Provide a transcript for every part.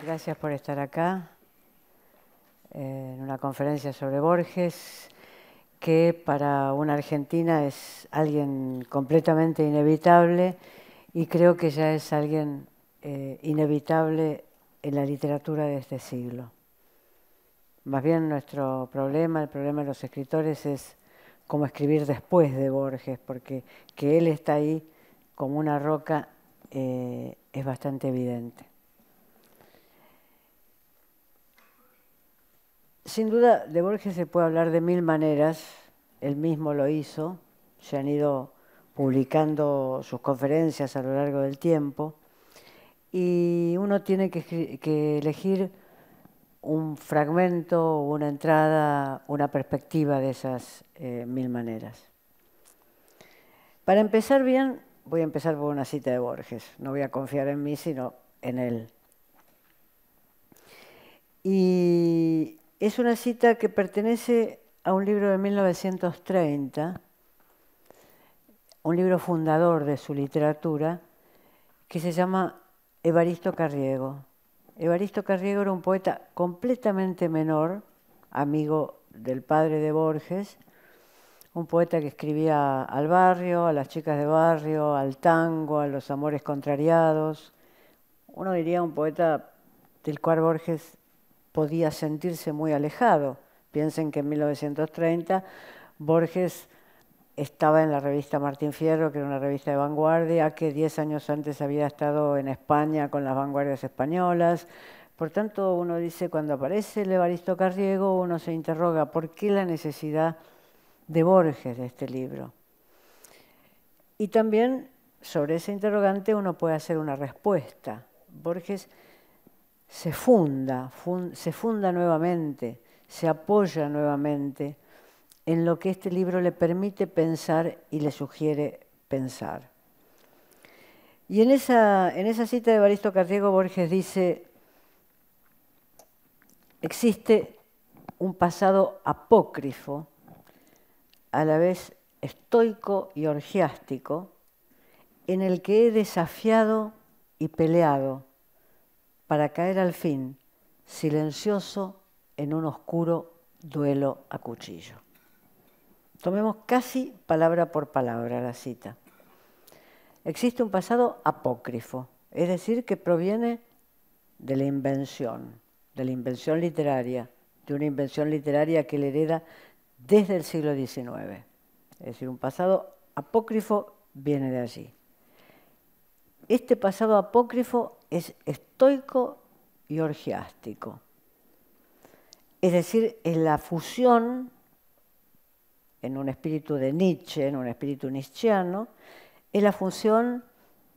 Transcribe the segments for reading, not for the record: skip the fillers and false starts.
Gracias por estar acá en una conferencia sobre Borges, que para una argentina es alguien completamente inevitable y creo que ya es alguien inevitable en la literatura de este siglo. Más bien nuestro problema, el problema de los escritores es cómo escribir después de Borges, porque que él está ahí como una roca es bastante evidente. Sin duda, de Borges se puede hablar de mil maneras, él mismo lo hizo, se han ido publicando sus conferencias a lo largo del tiempo, y uno tiene que elegir un fragmento, una entrada, una perspectiva de esas mil maneras. Para empezar bien, voy a empezar por una cita de Borges, no voy a confiar en mí, sino en él. Y es una cita que pertenece a un libro de 1930, un libro fundador de su literatura, que se llama Evaristo Carriego. Evaristo Carriego era un poeta completamente menor, amigo del padre de Borges, un poeta que escribía al barrio, a las chicas de barrio, al tango, a los amores contrariados. Uno diría un poeta del cual Borges podía sentirse muy alejado. Piensen que en 1930 Borges estaba en la revista Martín Fierro, que era una revista de vanguardia, que 10 años antes había estado en España con las vanguardias españolas. Por tanto, uno dice, cuando aparece el Evaristo Carriego, uno se interroga, ¿por qué la necesidad de Borges de este libro? Y también, sobre ese interrogante, uno puede hacer una respuesta. Borges se funda nuevamente, se apoya nuevamente en lo que este libro le permite pensar y le sugiere pensar. Y en esa cita de Evaristo Carriego, Borges dice: existe un pasado apócrifo, a la vez estoico y orgiástico, en el que he desafiado y peleado para caer al fin, silencioso, en un oscuro duelo a cuchillo. Tomemos casi palabra por palabra la cita. Existe un pasado apócrifo, es decir, que proviene de la invención literaria, de una invención literaria que le hereda desde el siglo XIX. Es decir, un pasado apócrifo viene de allí. Este pasado apócrifo es estoico y orgiástico. Es decir, es la fusión, en un espíritu de Nietzsche, en un espíritu nietzscheano, es la función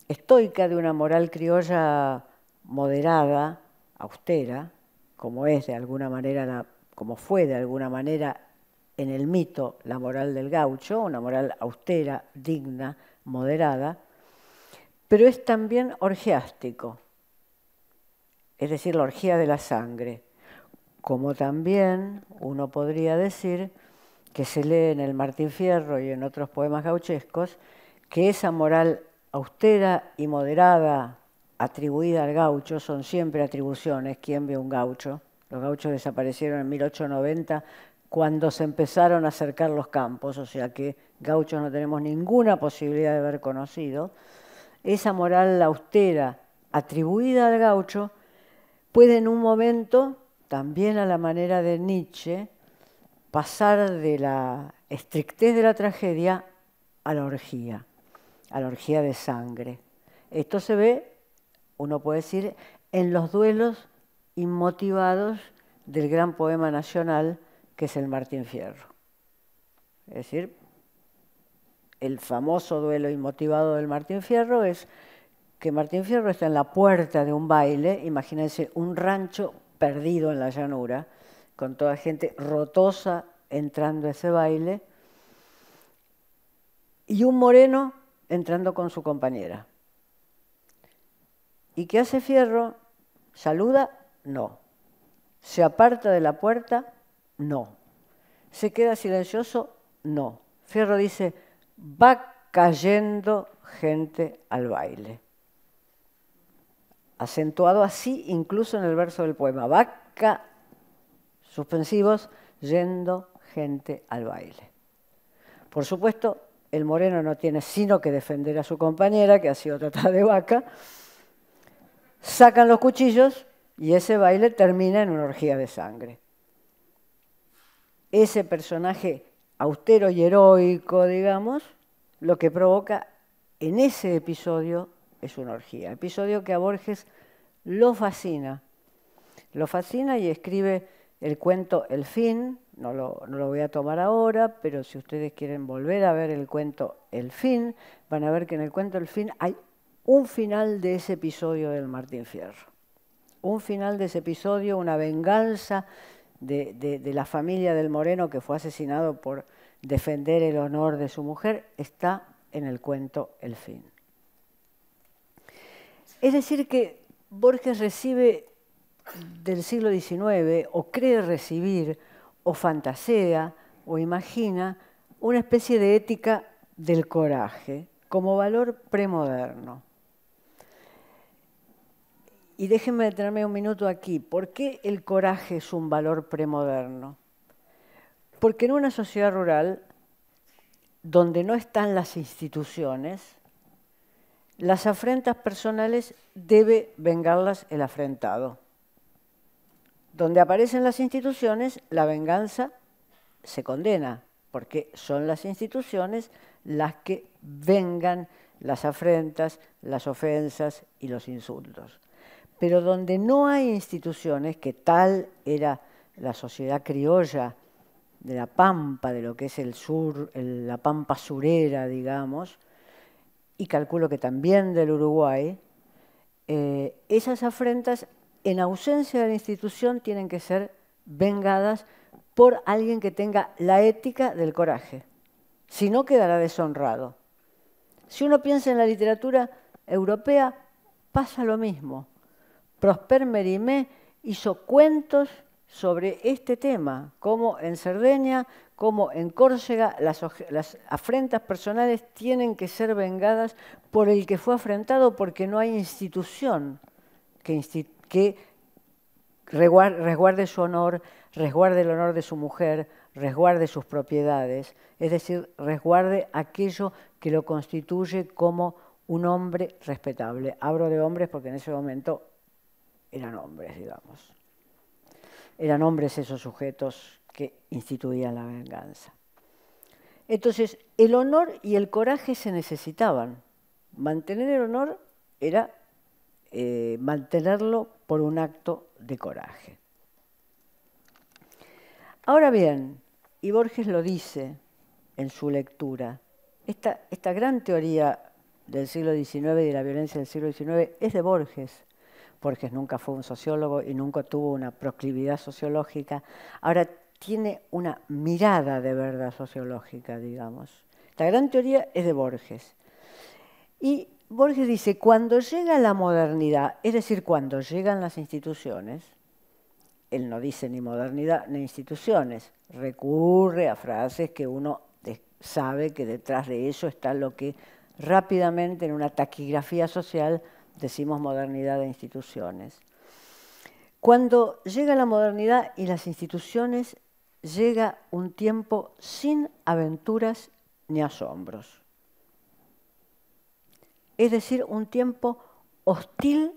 estoica de una moral criolla moderada, austera, como es de alguna manera, como fue de alguna manera en el mito la moral del gaucho, una moral austera, digna, moderada, pero es también orgiástico, es decir, la orgía de la sangre, como también uno podría decir que se lee en el Martín Fierro y en otros poemas gauchescos, que esa moral austera y moderada atribuida al gaucho, son siempre atribuciones. ¿Quién ve un gaucho? Los gauchos desaparecieron en 1890 cuando se empezaron a cercar los campos, o sea que gauchos no tenemos ninguna posibilidad de haber conocido. Esa moral austera atribuida al gaucho puede en un momento, también a la manera de Nietzsche, pasar de la estrictez de la tragedia a la orgía de sangre. Esto se ve, uno puede decir, en los duelos inmotivados del gran poema nacional que es el Martín Fierro. Es decir, el famoso duelo inmotivado del Martín Fierro es que Martín Fierro está en la puerta de un baile, imagínense un rancho perdido en la llanura, con toda gente rotosa entrando a ese baile, y un moreno entrando con su compañera. ¿Y qué hace Fierro? ¿Saluda? No. ¿Se aparta de la puerta? No. ¿Se queda silencioso? No. Fierro dice: va cayendo gente al baile. acentuado así incluso en el verso del poema. Vaca, suspensivos, yendo gente al baile. Por supuesto, el moreno no tiene sino que defender a su compañera, que ha sido tratada de vaca. Sacan los cuchillos y ese baile termina en una orgía de sangre. Ese personaje austero y heroico, digamos, lo que provoca en ese episodio es una orgía. Episodio que a Borges lo fascina. Lo fascina y escribe el cuento El fin. No lo voy a tomar ahora, pero si ustedes quieren volver a ver el cuento El fin, van a ver que en el cuento El fin hay un final de ese episodio del Martín Fierro. Un final de ese episodio, una venganza de la familia del Moreno que fue asesinado por defender el honor de su mujer, está en el cuento El fin. Es decir que Borges recibe del siglo XIX, o cree recibir, o fantasea, o imagina una especie de ética del coraje como valor premoderno. Y déjenme detenerme un minuto aquí. ¿Por qué el coraje es un valor premoderno? Porque en una sociedad rural, donde no están las instituciones, las afrentas personales debe vengarlas el afrentado. Donde aparecen las instituciones, la venganza se condena, porque son las instituciones las que vengan las afrentas, las ofensas y los insultos. Pero donde no hay instituciones, que tal era la sociedad criolla de la Pampa, de lo que es el sur, la Pampa surera, digamos, y calculo que también del Uruguay, esas afrentas, en ausencia de la institución, tienen que ser vengadas por alguien que tenga la ética del coraje. Si no, quedará deshonrado. Si uno piensa en la literatura europea, pasa lo mismo. Prosper Mérimée hizo cuentos sobre este tema, como en Cerdeña, como en Córcega, las afrentas personales tienen que ser vengadas por el que fue afrentado, porque no hay institución que resguarde su honor, resguarde el honor de su mujer, resguarde sus propiedades, es decir, resguarde aquello que lo constituye como un hombre respetable. Hablo de hombres porque en ese momento eran hombres, digamos. Eran hombres esos sujetos que instituían la venganza. Entonces, el honor y el coraje se necesitaban. Mantener el honor era mantenerlo por un acto de coraje. Ahora bien, y Borges lo dice en su lectura, esta gran teoría del siglo XIX y de la violencia del siglo XIX es de Borges. Borges nunca fue un sociólogo y nunca tuvo una proclividad sociológica. Ahora tiene una mirada de verdad sociológica, digamos. Esta gran teoría es de Borges. Y Borges dice, cuando llega la modernidad, es decir, cuando llegan las instituciones, él no dice ni modernidad ni instituciones, recurre a frases que uno sabe que detrás de eso está lo que rápidamente en una taquigrafía social decimos modernidad de instituciones. Cuando llega la modernidad y las instituciones, llega un tiempo sin aventuras ni asombros. Es decir, un tiempo hostil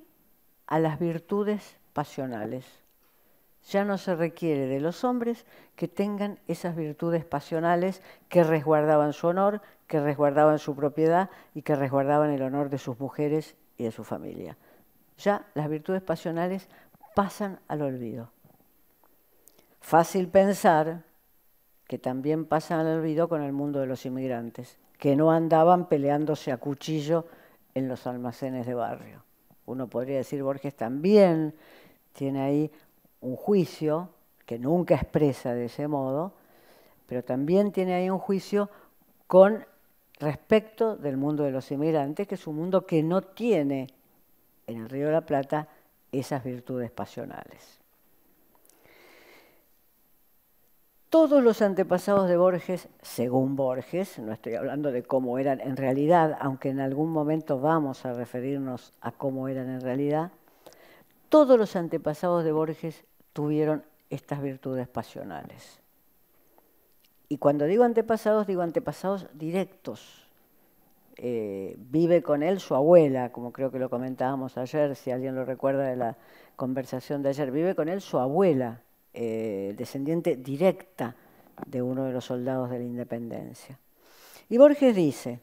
a las virtudes pasionales. Ya no se requiere de los hombres que tengan esas virtudes pasionales que resguardaban su honor, que resguardaban su propiedad y que resguardaban el honor de sus mujeres y de su familia. Ya las virtudes pasionales pasan al olvido. Fácil pensar que también pasan al olvido con el mundo de los inmigrantes, que no andaban peleándose a cuchillo en los almacenes de barrio. Uno podría decir, Borges también tiene ahí un juicio que nunca expresa de ese modo, pero también tiene ahí un juicio con respecto del mundo de los inmigrantes, que es un mundo que no tiene en el Río de la Plata esas virtudes pasionales. Todos los antepasados de Borges, según Borges, no estoy hablando de cómo eran en realidad, aunque en algún momento vamos a referirnos a cómo eran en realidad, todos los antepasados de Borges tuvieron estas virtudes pasionales. Y cuando digo antepasados directos. Vive con él su abuela, como creo que lo comentábamos ayer, si alguien lo recuerda de la conversación de ayer, vive con él su abuela, descendiente directa de uno de los soldados de la independencia. Y Borges dice,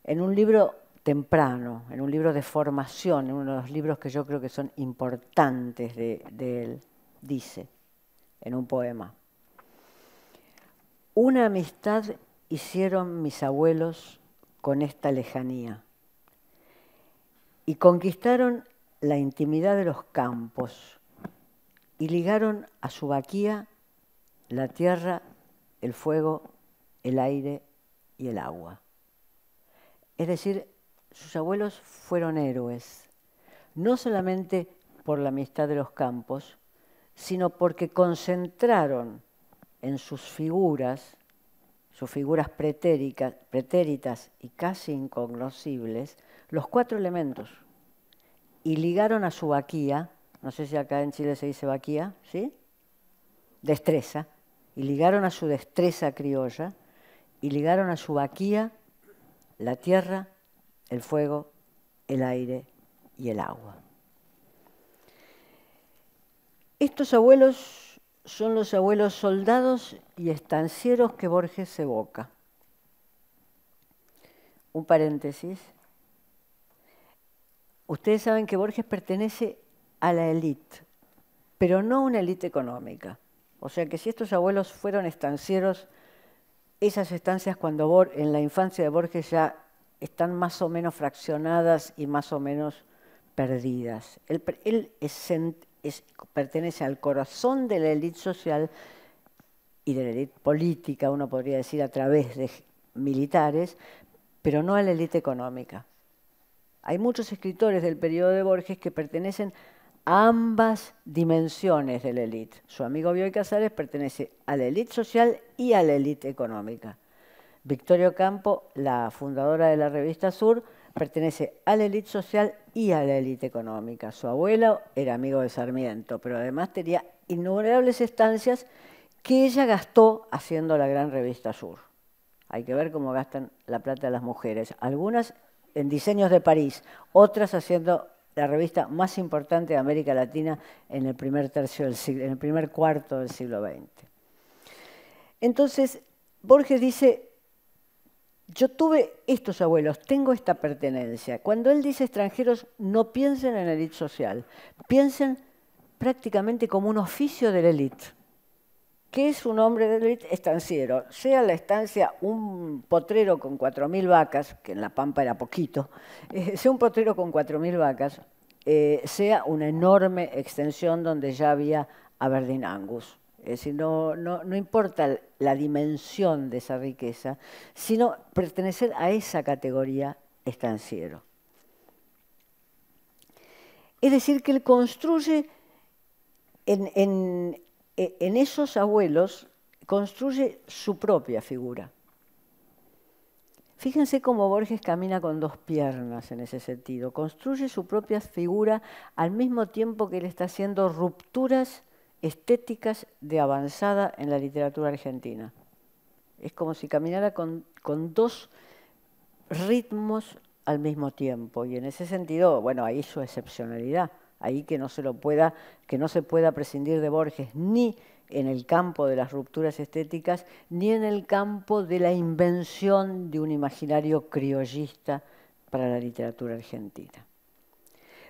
en un libro temprano, en un libro de formación, en uno de los libros que yo creo que son importantes de él, dice, en un poema, una amistad hicieron mis abuelos con esta lejanía y conquistaron la intimidad de los campos y ligaron a su vaquía la tierra, el fuego, el aire y el agua. Es decir, sus abuelos fueron héroes, no solamente por la amistad de los campos, sino porque concentraron en sus figuras pretéritas y casi incognoscibles, los 4 elementos, y ligaron a su vaquía, no sé si acá en Chile se dice vaquía, ¿sí? Destreza, y ligaron a su destreza criolla, y ligaron a su vaquía la tierra, el fuego, el aire y el agua. Estos abuelos son los abuelos soldados y estancieros que Borges evoca. Un paréntesis. Ustedes saben que Borges pertenece a la élite, pero no a una élite económica. O sea que si estos abuelos fueron estancieros, esas estancias en la infancia de Borges ya están más o menos fraccionadas y más o menos perdidas. Él pertenece al corazón de la élite social y de la élite política, uno podría decir a través de militares, pero no a la élite económica. Hay muchos escritores del periodo de Borges que pertenecen a ambas dimensiones de la élite. Su amigo Bioy Casares pertenece a la élite social y a la élite económica. Victoria Ocampo, la fundadora de la revista Sur, pertenece a la élite social y a la élite económica. Su abuelo era amigo de Sarmiento, pero además tenía innumerables estancias que ella gastó haciendo la gran revista Sur. Hay que ver cómo gastan la plata las mujeres. Algunas en diseños de París, otras haciendo la revista más importante de América Latina en el primer cuarto del siglo XX. Entonces, Borges dice, yo tuve estos abuelos, tengo esta pertenencia. Cuando él dice extranjeros, no piensen en la élite social, piensen prácticamente como un oficio de la élite. ¿Qué es un hombre de élite? Estanciero. Sea la estancia un potrero con 4.000 vacas, que en La Pampa era poquito, sea un potrero con 4.000 vacas, sea una enorme extensión donde ya había Aberdeen Angus. Es decir, no importa la dimensión de esa riqueza, sino pertenecer a esa categoría estanciero. Es decir, que él construye en esos abuelos, construye su propia figura. Fíjense cómo Borges camina con 2 piernas en ese sentido. Construye su propia figura al mismo tiempo que él está haciendo rupturas estéticas de avanzada en la literatura argentina. Es como si caminara con 2 ritmos al mismo tiempo. Y en ese sentido, bueno, ahí su excepcionalidad. Ahí que no se pueda prescindir de Borges ni en el campo de las rupturas estéticas, ni en el campo de la invención de un imaginario criollista para la literatura argentina.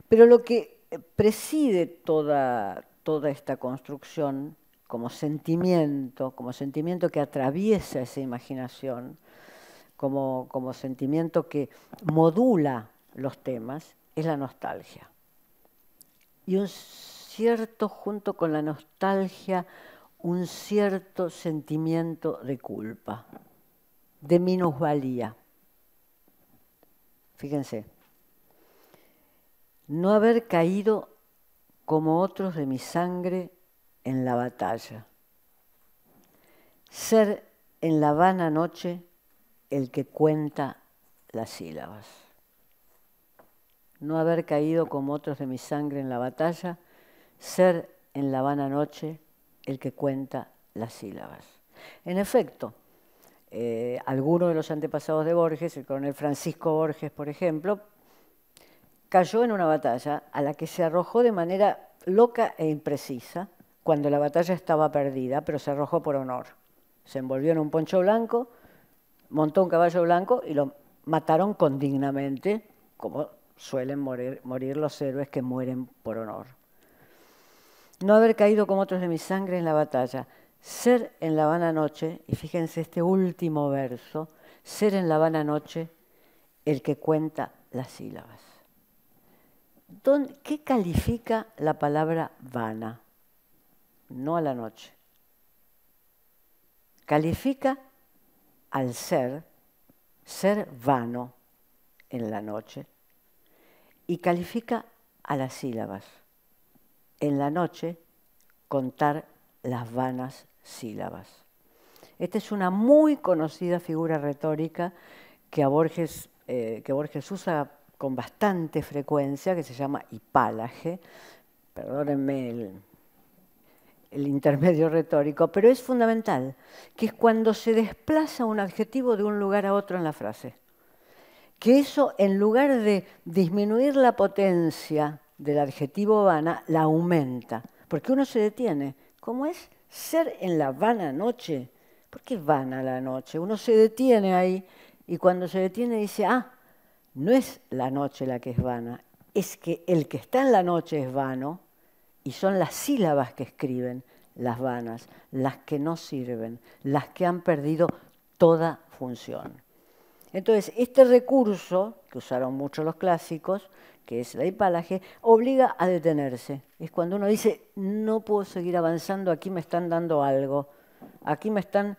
Pero lo que preside toda esta construcción como sentimiento que atraviesa esa imaginación, como sentimiento que modula los temas, es la nostalgia. Y junto con la nostalgia, un cierto sentimiento de culpa, de minusvalía. Fíjense, no haber caído como otros de mi sangre en la batalla, ser en la vana noche el que cuenta las sílabas. no haber caído como otros de mi sangre en la batalla, ser en la vana noche el que cuenta las sílabas. En efecto, alguno de los antepasados de Borges, el coronel Francisco Borges, por ejemplo, cayó en una batalla a la que se arrojó de manera loca e imprecisa, cuando la batalla estaba perdida, pero se arrojó por honor. Se envolvió en un poncho blanco, montó un caballo blanco y lo mataron condignamente, como suelen morir los héroes que mueren por honor. No haber caído como otros de mi sangre en la batalla, ser en la vana noche, y fíjense este último verso, ser en la vana noche el que cuenta las sílabas. ¿Qué califica la palabra vana? No a la noche. Califica al ser vano en la noche, y califica a las sílabas. En la noche, contar las vanas sílabas. Esta es una muy conocida figura retórica que Borges usa con bastante frecuencia, que se llama hipálaje. Perdónenme el intermedio retórico, pero es fundamental, que es cuando se desplaza un adjetivo de un lugar a otro en la frase. Que eso, en lugar de disminuir la potencia del adjetivo vana, la aumenta, porque uno se detiene. ¿Cómo es ser en la vana noche? ¿Por qué vana la noche? Uno se detiene ahí y cuando se detiene dice, no es la noche la que es vana, es que el que está en la noche es vano y son las sílabas que escriben las vanas, las que no sirven, las que han perdido toda función. Entonces, este recurso, que usaron mucho los clásicos, que es la hipálaje, obliga a detenerse. Es cuando uno dice, no puedo seguir avanzando, aquí me están dando algo, aquí me están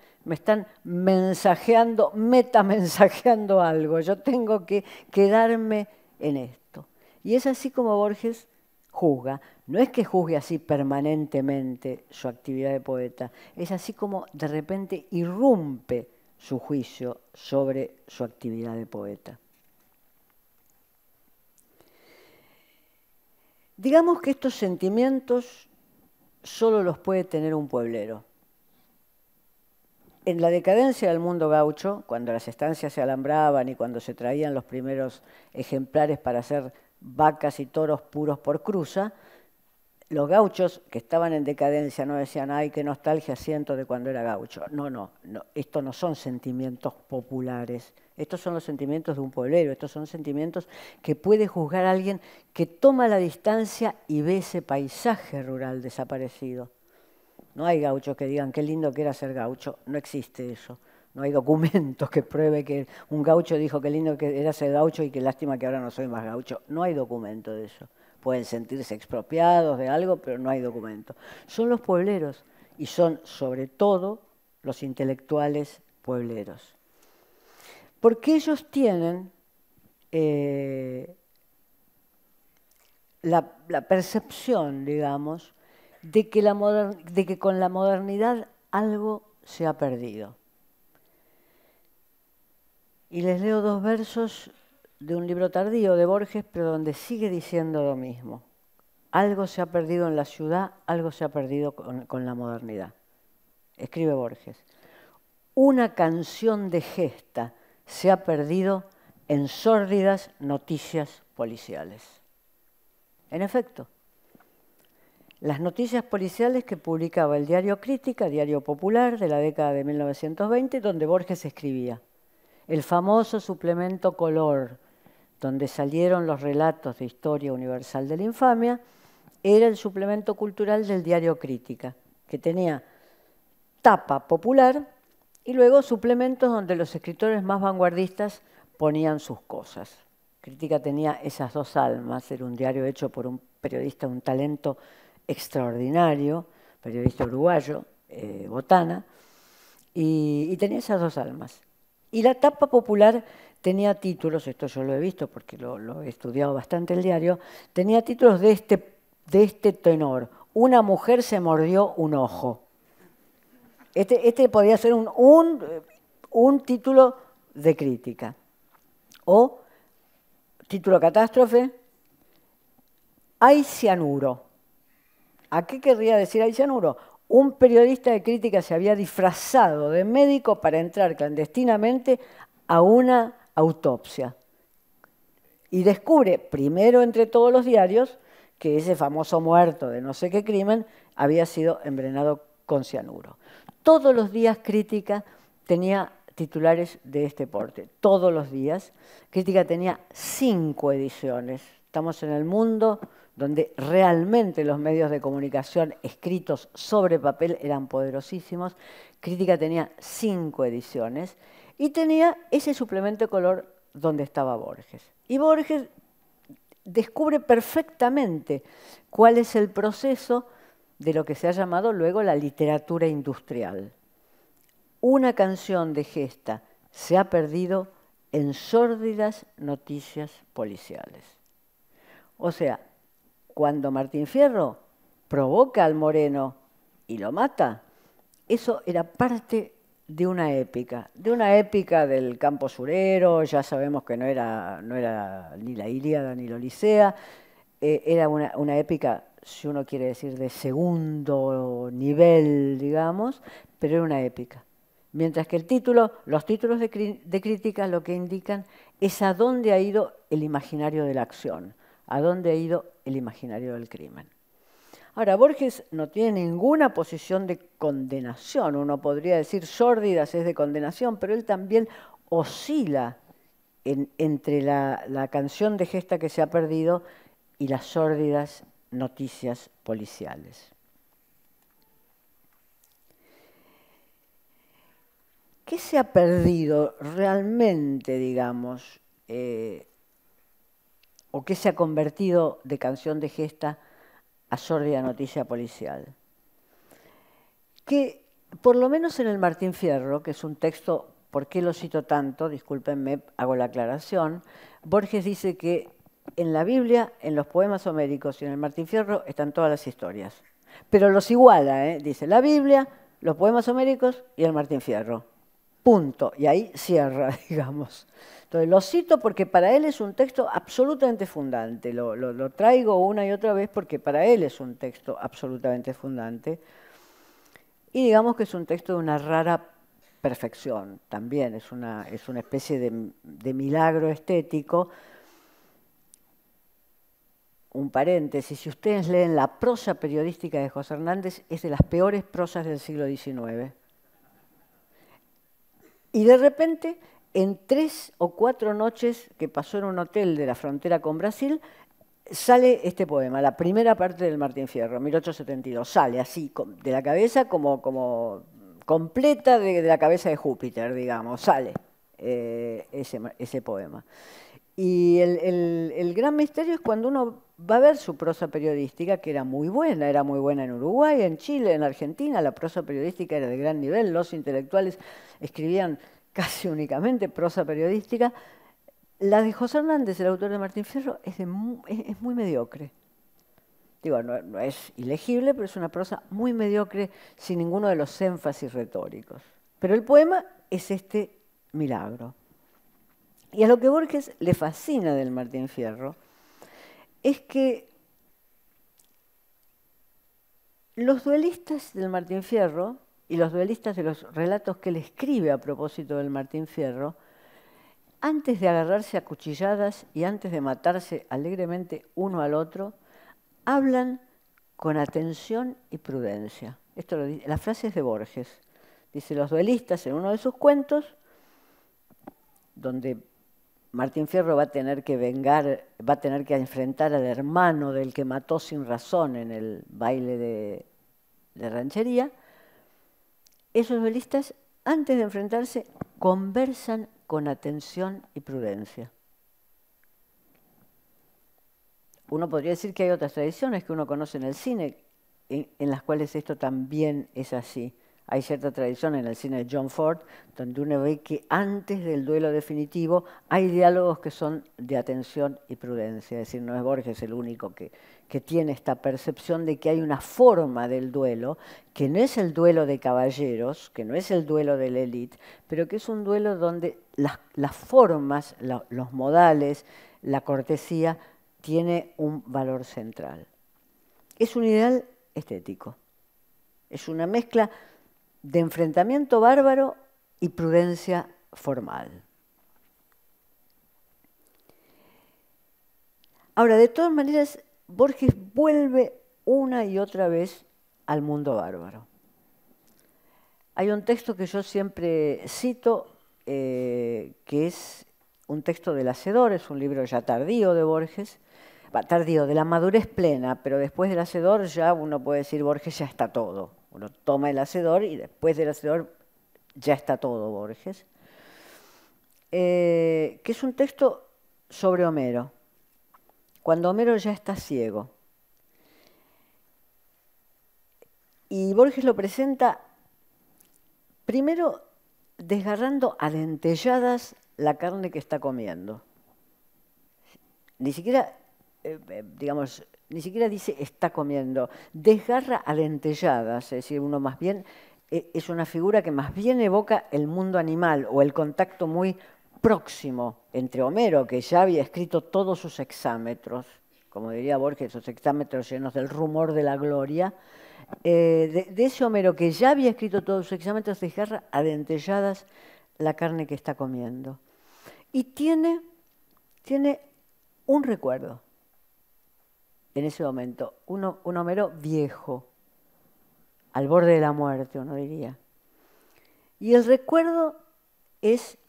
mensajeando, metamensajeando algo, yo tengo que quedarme en esto. Y es así como Borges juzga. No es que juzgue así permanentemente su actividad de poeta, es así como de repente irrumpe su juicio sobre su actividad de poeta. Digamos que estos sentimientos solo los puede tener un pueblero. En la decadencia del mundo gaucho, cuando las estancias se alambraban y cuando se traían los primeros ejemplares para hacer vacas y toros puros por cruza, los gauchos que estaban en decadencia no decían, ay, qué nostalgia siento de cuando era gaucho. No, estos no son sentimientos populares, estos son los sentimientos de un pueblero, estos son sentimientos que puede juzgar a alguien que toma la distancia y ve ese paisaje rural desaparecido. No hay gauchos que digan, qué lindo que era ser gaucho, no existe eso. No hay documentos que pruebe que un gaucho dijo qué lindo que era ser gaucho y qué lástima que ahora no soy más gaucho. No hay documento de eso. Pueden sentirse expropiados de algo, pero no hay documento. Son los puebleros y son sobre todo los intelectuales puebleros. Porque ellos tienen la percepción, digamos, de que con la modernidad algo se ha perdido. Y les leo 2 versos de un libro tardío de Borges, pero donde sigue diciendo lo mismo. Algo se ha perdido en la ciudad, algo se ha perdido con la modernidad. Escribe Borges. Una canción de gesta se ha perdido en sórdidas noticias policiales. En efecto, las noticias policiales que publicaba el diario Crítica, diario popular de la década de 1920, donde Borges escribía. El famoso suplemento Color, donde salieron los relatos de historia universal de la infamia, era el suplemento cultural del diario Crítica, que tenía tapa popular y luego suplementos donde los escritores más vanguardistas ponían sus cosas. Crítica tenía esas 2 almas, era un diario hecho por un periodista de un talento extraordinario, periodista uruguayo, Botana, y tenía esas 2 almas. Y la tapa popular tenía títulos, esto yo lo he visto porque lo he estudiado bastante el diario, tenía títulos de este tenor. Una mujer se mordió un ojo. Este podía ser un título de crítica. O título catástrofe, hay cianuro. ¿A qué querría decir hay cianuro? Un periodista de crítica se había disfrazado de médico para entrar clandestinamente a una autopsia. Y descubre, primero entre todos los diarios, que ese famoso muerto de no sé qué crimen había sido envenenado con cianuro. Todos los días Crítica tenía titulares de este porte, todos los días. Crítica tenía 5 ediciones. Estamos en el mundo donde realmente los medios de comunicación escritos sobre papel eran poderosísimos. Crítica tenía 5 ediciones y tenía ese suplemento de color donde estaba Borges. Y Borges descubre perfectamente cuál es el proceso de lo que se ha llamado luego la literatura industrial. Una canción de gesta se ha perdido en sórdidas noticias policiales. O sea, cuando Martín Fierro provoca al Moreno y lo mata, eso era parte de una épica del campo surero. Ya sabemos que no era ni la Ilíada ni la Odisea, era una épica, si uno quiere decir, de segundo nivel, digamos, pero era una épica. Mientras que los títulos de crítica lo que indican es a dónde ha ido el imaginario de la acción, a dónde ha ido el imaginario del crimen. Ahora, Borges no tiene ninguna posición de condenación. Uno podría decir sórdidas es de condenación, pero él también oscila entre la canción de gesta que se ha perdido y las sórdidas noticias policiales. ¿Qué se ha perdido realmente, digamos, o qué se ha convertido de canción de gesta a sórdida noticia policial? Que, por lo menos en el Martín Fierro, que es un texto, ¿por qué lo cito tanto? Discúlpenme, hago la aclaración. Borges dice que en la Biblia, en los poemas homéricos y en el Martín Fierro están todas las historias. Pero los iguala, dice la Biblia, los poemas homéricos y el Martín Fierro. Punto. Y ahí cierra, digamos. Entonces lo cito porque para él es un texto absolutamente fundante. Lo traigo una y otra vez porque para él es un texto absolutamente fundante. Y digamos que es un texto de una rara perfección también. Es una especie de milagro estético. Un paréntesis, si ustedes leen la prosa periodística de José Hernández, es de las peores prosas del siglo XIX. Y de repente, en 3 o 4 noches que pasó en un hotel de la frontera con Brasil, sale este poema, la primera parte del Martín Fierro, 1872. Sale así, de la cabeza como completa de la cabeza de Júpiter, digamos, sale ese poema. Y el gran misterio es cuando uno va a ver su prosa periodística, que era muy buena en Uruguay, en Chile, en Argentina, la prosa periodística era de gran nivel, los intelectuales escribían casi únicamente prosa periodística. La de José Hernández, el autor de Martín Fierro, es muy mediocre. Digo, no es ilegible, pero es una prosa muy mediocre, sin ninguno de los énfasis retóricos. Pero el poema es este milagro. Y a lo que Borges le fascina del Martín Fierro es que los duelistas del Martín Fierro y los duelistas de los relatos que él escribe a propósito del Martín Fierro, antes de agarrarse a cuchilladas y antes de matarse alegremente uno al otro, hablan con atención y prudencia. Esto lo dice, la frase es de Borges. Dice, los duelistas en uno de sus cuentos, donde Martín Fierro va a tener que enfrentar al hermano del que mató sin razón en el baile de ranchería. Esos duelistas, antes de enfrentarse, conversan con atención y prudencia. Uno podría decir que hay otras tradiciones que uno conoce en el cine, en las cuales esto también es así. Hay cierta tradición en el cine de John Ford, donde uno ve que antes del duelo definitivo hay diálogos que son de atención y prudencia. Es decir, no es Borges el único que tiene esta percepción de que hay una forma del duelo, que no es el duelo de caballeros, que no es el duelo de la élite, pero que es un duelo donde las formas, los modales, la cortesía tiene un valor central. Es un ideal estético. Es una mezcla de enfrentamiento bárbaro y prudencia formal. Ahora, de todas maneras, Borges vuelve una y otra vez al mundo bárbaro. Hay un texto que yo siempre cito, que es un texto del Hacedor, es un libro ya tardío de Borges, tardío, de la madurez plena, pero después del Hacedor ya uno puede decir Borges ya está todo. Uno toma el Hacedor y después del Hacedor ya está todo Borges, que es un texto sobre Homero, cuando Homero ya está ciego. Y Borges lo presenta primero desgarrando a dentelladas la carne que está comiendo. Ni siquiera, ni siquiera dice está comiendo, desgarra a dentelladas, es decir, uno más bien es una figura que más bien evoca el mundo animal o el contacto muy próximo entre Homero, que ya había escrito todos sus hexámetros, como diría Borges, esos hexámetros llenos del rumor de la gloria, de ese Homero que ya había escrito todos sus hexámetros, desgarra a dentelladas la carne que está comiendo. Y tiene un recuerdo en ese momento, un Homero viejo, al borde de la muerte, uno diría. Y el recuerdo es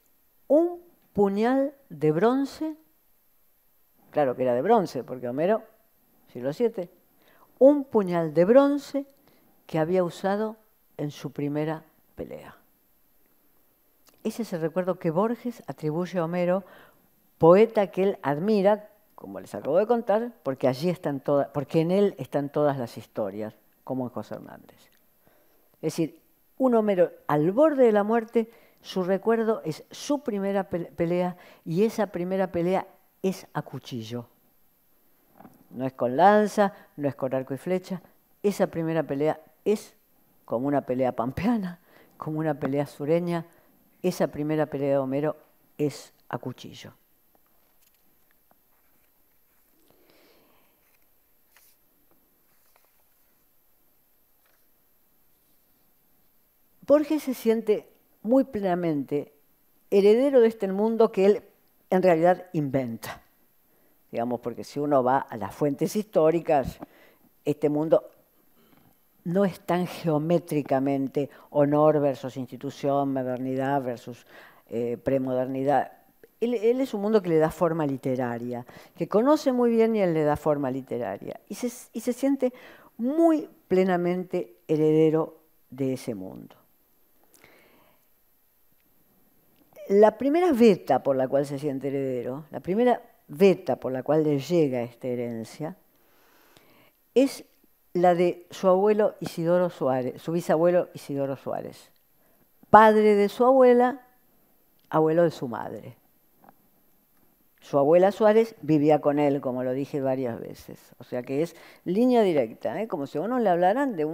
un puñal de bronce, claro que era de bronce, porque Homero, siglo VII, un puñal de bronce que había usado en su primera pelea. Ese es el recuerdo que Borges atribuye a Homero, poeta que él admira, como les acabo de contar, porque porque en él están todas las historias, como en José Hernández. Es decir, un Homero al borde de la muerte, su recuerdo es su primera pelea, y esa primera pelea es a cuchillo. No es con lanza, no es con arco y flecha. Esa primera pelea es como una pelea pampeana, como una pelea sureña. Esa primera pelea de Homero es a cuchillo. Borges se siente muy plenamente heredero de este mundo que él en realidad inventa. Digamos, porque si uno va a las fuentes históricas, este mundo no es tan geométricamente honor versus institución, modernidad versus premodernidad. Él es un mundo que le da forma literaria, que conoce muy bien y él le da forma literaria. Y se siente muy plenamente heredero de ese mundo. La primera veta por la cual se siente heredero, la primera veta por la cual le llega esta herencia, es la de su abuelo Isidoro Suárez, su bisabuelo Isidoro Suárez, padre de su abuela, abuelo de su madre. Su abuela Suárez vivía con él, como lo dije varias veces. O sea que es línea directa, como si a uno le hablaran de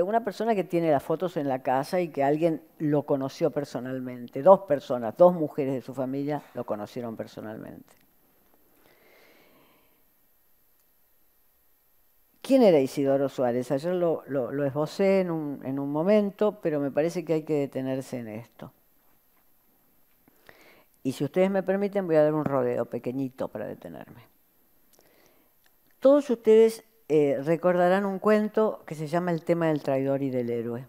una persona que tiene las fotos en la casa y que alguien lo conoció personalmente. Dos personas, dos mujeres de su familia lo conocieron personalmente. ¿Quién era Isidoro Suárez? Ayer lo esbocé en un momento, pero me parece que hay que detenerse en esto. Y si ustedes me permiten, voy a dar un rodeo pequeñito para detenerme. Todos ustedes recordarán un cuento que se llama El tema del traidor y del héroe.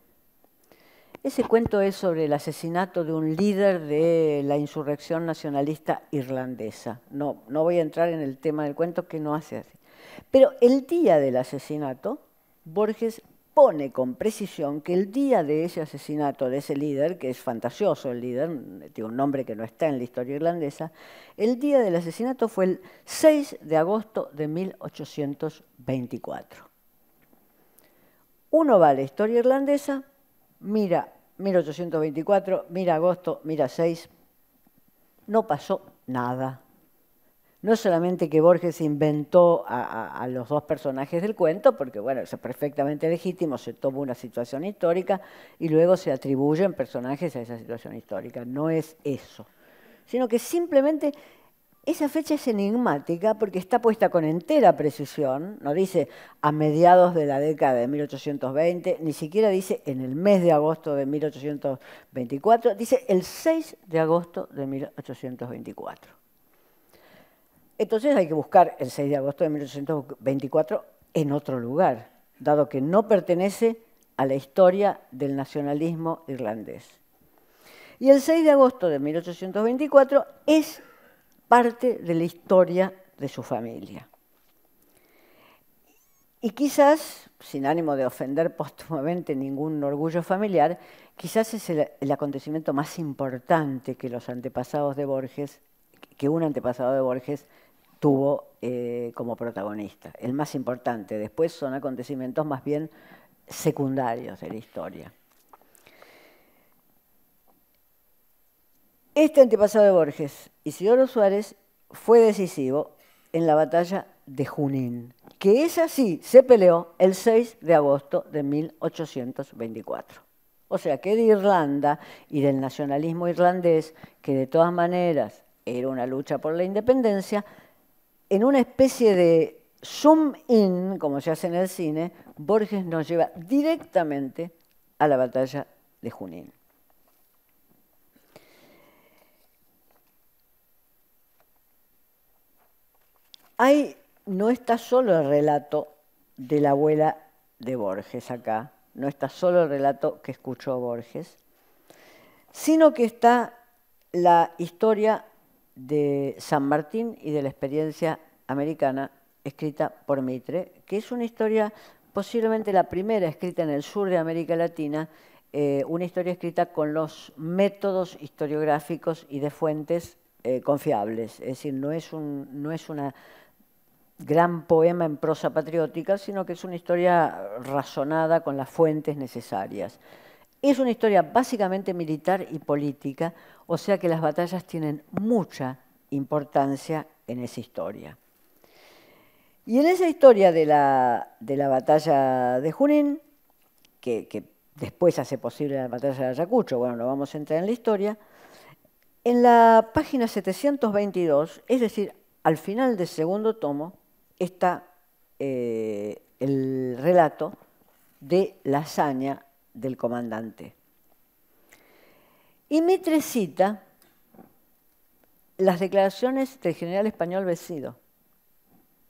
Ese cuento es sobre el asesinato de un líder de la insurrección nacionalista irlandesa. No voy a entrar en el tema del cuento, que no hace así. Pero el día del asesinato, Borges pone con precisión que el día de ese asesinato de ese líder, que es fantasioso el líder, tiene un nombre que no está en la historia irlandesa, el día del asesinato fue el 6 de agosto de 1824. Uno va a la historia irlandesa, mira 1824, mira agosto, mira 6, no pasó nada. No solamente que Borges inventó a los dos personajes del cuento, porque bueno, eso es perfectamente legítimo, se toma una situación histórica y luego se atribuyen personajes a esa situación histórica. No es eso, sino que simplemente esa fecha es enigmática porque está puesta con entera precisión, no dice a mediados de la década de 1820, ni siquiera dice en el mes de agosto de 1824, dice el 6 de agosto de 1824. Entonces hay que buscar el 6 de agosto de 1824 en otro lugar, dado que no pertenece a la historia del nacionalismo irlandés. Y el 6 de agosto de 1824 es parte de la historia de su familia. Y quizás, sin ánimo de ofender póstumamente ningún orgullo familiar, quizás es el acontecimiento más importante que los antepasados de Borges, que un antepasado de Borges tuvo como protagonista, el más importante. Después son acontecimientos más bien secundarios de la historia. Este antepasado de Borges, Isidoro Suárez, fue decisivo en la batalla de Junín, que esa sí se peleó el 6 de agosto de 1824. O sea que de Irlanda y del nacionalismo irlandés, que de todas maneras era una lucha por la independencia, en una especie de zoom-in, como se hace en el cine, Borges nos lleva directamente a la batalla de Junín. Ahí no está solo el relato de la abuela de Borges acá, no está solo el relato que escuchó Borges, sino que está la historia de San Martín y de la experiencia americana escrita por Mitre, que es una historia posiblemente la primera escrita en el sur de América Latina, una historia escrita con los métodos historiográficos y de fuentes confiables. Es decir, no es una gran poema en prosa patriótica, sino que es una historia razonada con las fuentes necesarias. Es una historia básicamente militar y política, o sea que las batallas tienen mucha importancia en esa historia. Y en esa historia de la batalla de Junín, que después hace posible la batalla de Ayacucho, bueno, no vamos a entrar en la historia, en la página 722, es decir, al final del segundo tomo, está el relato de la hazaña del comandante. Y Mitre cita las declaraciones del general español vencido.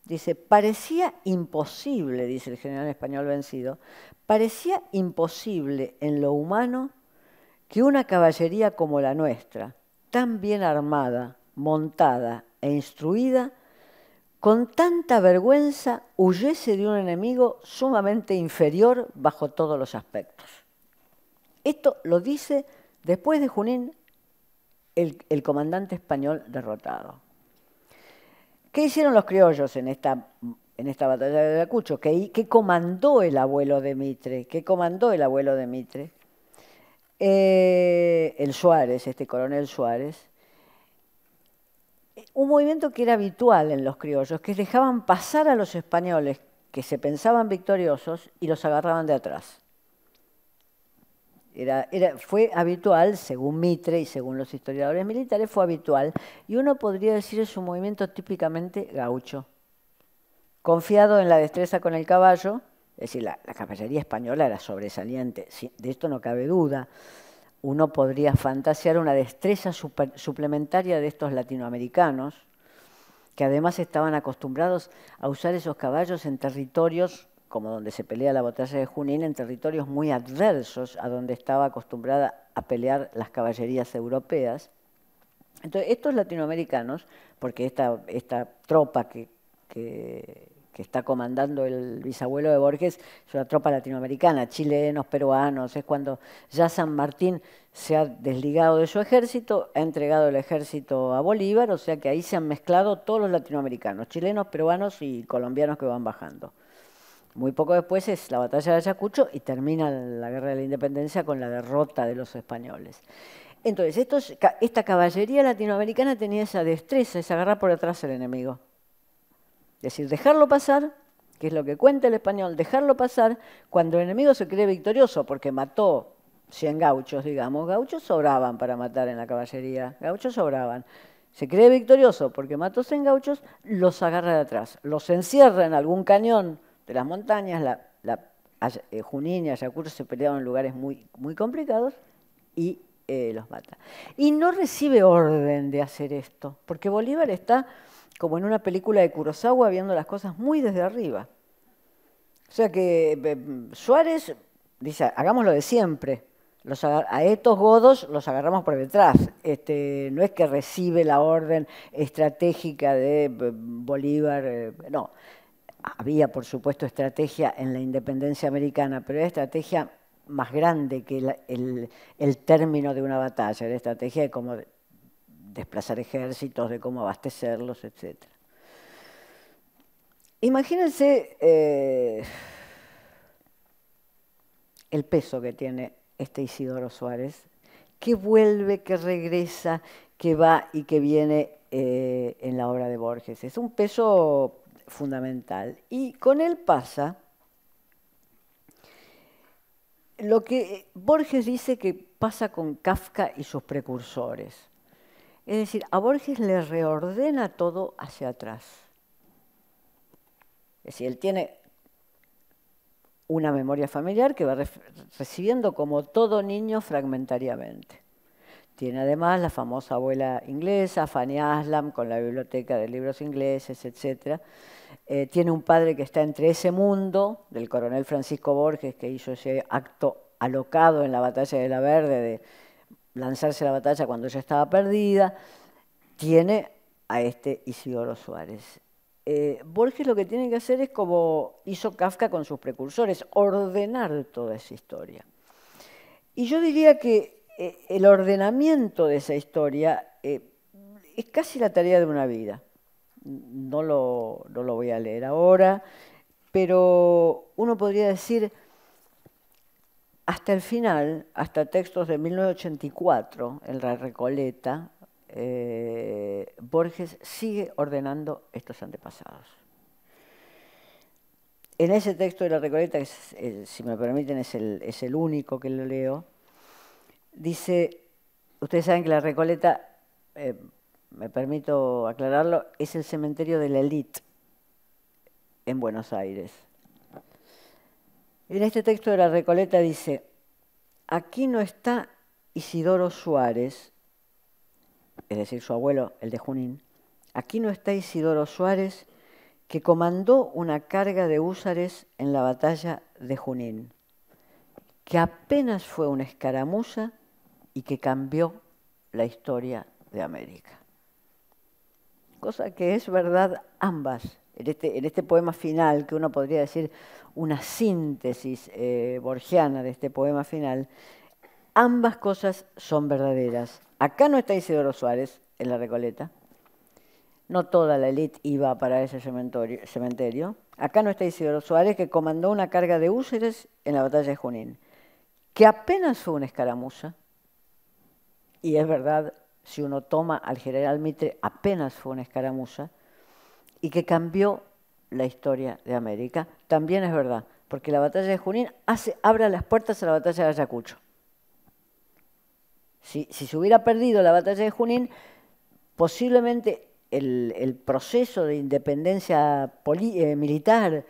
Dice, parecía imposible, dice el general español vencido, parecía imposible en lo humano que una caballería como la nuestra, tan bien armada, montada e instruida, con tanta vergüenza huyese de un enemigo sumamente inferior bajo todos los aspectos. Esto lo dice después de Junín el comandante español derrotado. ¿Qué hicieron los criollos en esta batalla de Ayacucho? ¿Qué comandó el abuelo de Mitre? ¿Qué comandó el abuelo de Mitre? El Suárez, este coronel Suárez. Un movimiento que era habitual en los criollos, que dejaban pasar a los españoles que se pensaban victoriosos y los agarraban de atrás. Fue habitual, según Mitre y según los historiadores militares, fue habitual. Y uno podría decir es un movimiento típicamente gaucho, confiado en la destreza con el caballo, es decir, la caballería española era sobresaliente, de esto no cabe duda. Uno podría fantasear una destreza suplementaria de estos latinoamericanos, que además estaban acostumbrados a usar esos caballos en territorios, como donde se pelea la batalla de Junín, en territorios muy adversos a donde estaba acostumbrada a pelear las caballerías europeas. Entonces, estos latinoamericanos, porque esta tropa que está comandando el bisabuelo de Borges, es una tropa latinoamericana, chilenos, peruanos, es cuando ya San Martín se ha desligado de su ejército, ha entregado el ejército a Bolívar, o sea que ahí se han mezclado todos los latinoamericanos, chilenos, peruanos y colombianos que van bajando. Muy poco después es la batalla de Ayacucho y termina la guerra de la independencia con la derrota de los españoles. Entonces, esta caballería latinoamericana tenía esa destreza, esa agarrar por detrás al enemigo. Es decir, dejarlo pasar, que es lo que cuenta el español, dejarlo pasar cuando el enemigo se cree victorioso porque mató 100 gauchos, digamos. Gauchos sobraban para matar en la caballería, gauchos sobraban. se cree victorioso porque mató 100 gauchos, los agarra de atrás, los encierra en algún cañón de las montañas, Junín y Ayacucho se peleaban en lugares muy, muy complicados y los mata. Y no recibe orden de hacer esto, porque Bolívar está como en una película de Kurosawa viendo las cosas muy desde arriba. O sea que Suárez dice, hagámoslo de siempre. A estos godos los agarramos por detrás. No es que recibe la orden estratégica de Bolívar, no. Había, por supuesto, estrategia en la independencia americana, pero era estrategia más grande que el término de una batalla, era estrategia de cómo desplazar ejércitos, de cómo abastecerlos, etc. Imagínense el peso que tiene este Isidoro Suárez, que vuelve, que regresa, que va y que viene en la obra de Borges. Es un peso fundamental. Y con él pasa lo que Borges dice que pasa con Kafka y sus precursores. Es decir, a Borges le reordena todo hacia atrás. Es decir, él tiene una memoria familiar que va recibiendo como todo niño fragmentariamente. Tiene además la famosa abuela inglesa, Fanny Aslam, con la biblioteca de libros ingleses, etc. Tiene un padre que está entre ese mundo, del coronel Francisco Borges, que hizo ese acto alocado en la batalla de La Verde, de lanzarse a la batalla cuando ya estaba perdida. Tiene a este Isidoro Suárez. Borges lo que tiene que hacer es como hizo Kafka con sus precursores, ordenar toda esa historia. Y yo diría que el ordenamiento de esa historia es casi la tarea de una vida. No lo voy a leer ahora, pero uno podría decir, hasta el final, hasta textos de 1984, en La Recoleta, Borges sigue ordenando estos antepasados. En ese texto de La Recoleta, si me permiten, es el único que lo leo, dice, ustedes saben que La Recoleta, me permito aclararlo, es el cementerio de la élite en Buenos Aires. En este texto de La Recoleta dice, aquí no está Isidoro Suárez, es decir, su abuelo, el de Junín, aquí no está Isidoro Suárez, que comandó una carga de húsares en la batalla de Junín, que apenas fue una escaramuza y que cambió la historia de América. Cosa que es verdad ambas. En este poema final, que uno podría decir una síntesis borgiana de este poema final, ambas cosas son verdaderas. Acá no está Isidoro Suárez, en La Recoleta. No toda la élite iba para ese cementerio. Acá no está Isidoro Suárez, que comandó una carga de húsares en la batalla de Junín, que apenas fue una escaramuza, y es verdad, si uno toma al general Mitre, apenas fue una escaramuza, y que cambió la historia de América, también es verdad, porque la batalla de Junín abre las puertas a la batalla de Ayacucho. Si se hubiera perdido la batalla de Junín, posiblemente el proceso de independencia militar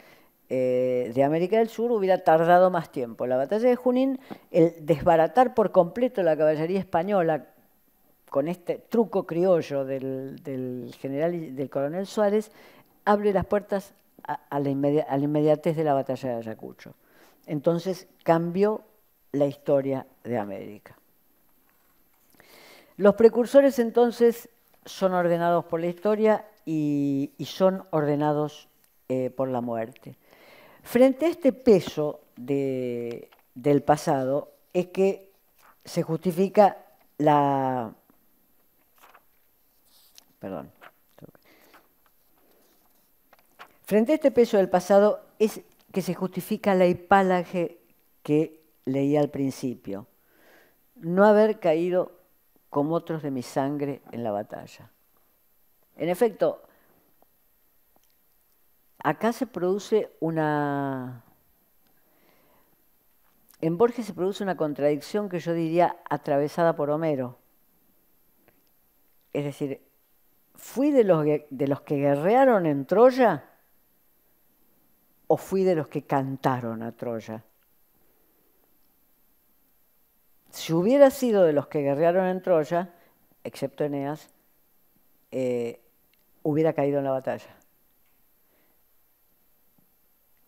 de América del Sur hubiera tardado más tiempo. La batalla de Junín, el desbaratar por completo la caballería española con este truco criollo del coronel Suárez, abre las puertas a la inmediatez de la batalla de Ayacucho. Entonces cambió la historia de América. Los precursores entonces son ordenados por la historia y son ordenados por la muerte. Frente a este peso del pasado es que se justifica la... Perdón. Frente a este peso del pasado es que se justifica la hipálaje que leí al principio. No haber caído como otros de mi sangre en la batalla. En efecto, acá se produce en Borges se produce una contradicción que yo diría atravesada por Homero. Es decir, ¿fui de los que guerrearon en Troya o fui de los que cantaron a Troya? Si hubiera sido de los que guerrearon en Troya, excepto Eneas, hubiera caído en la batalla.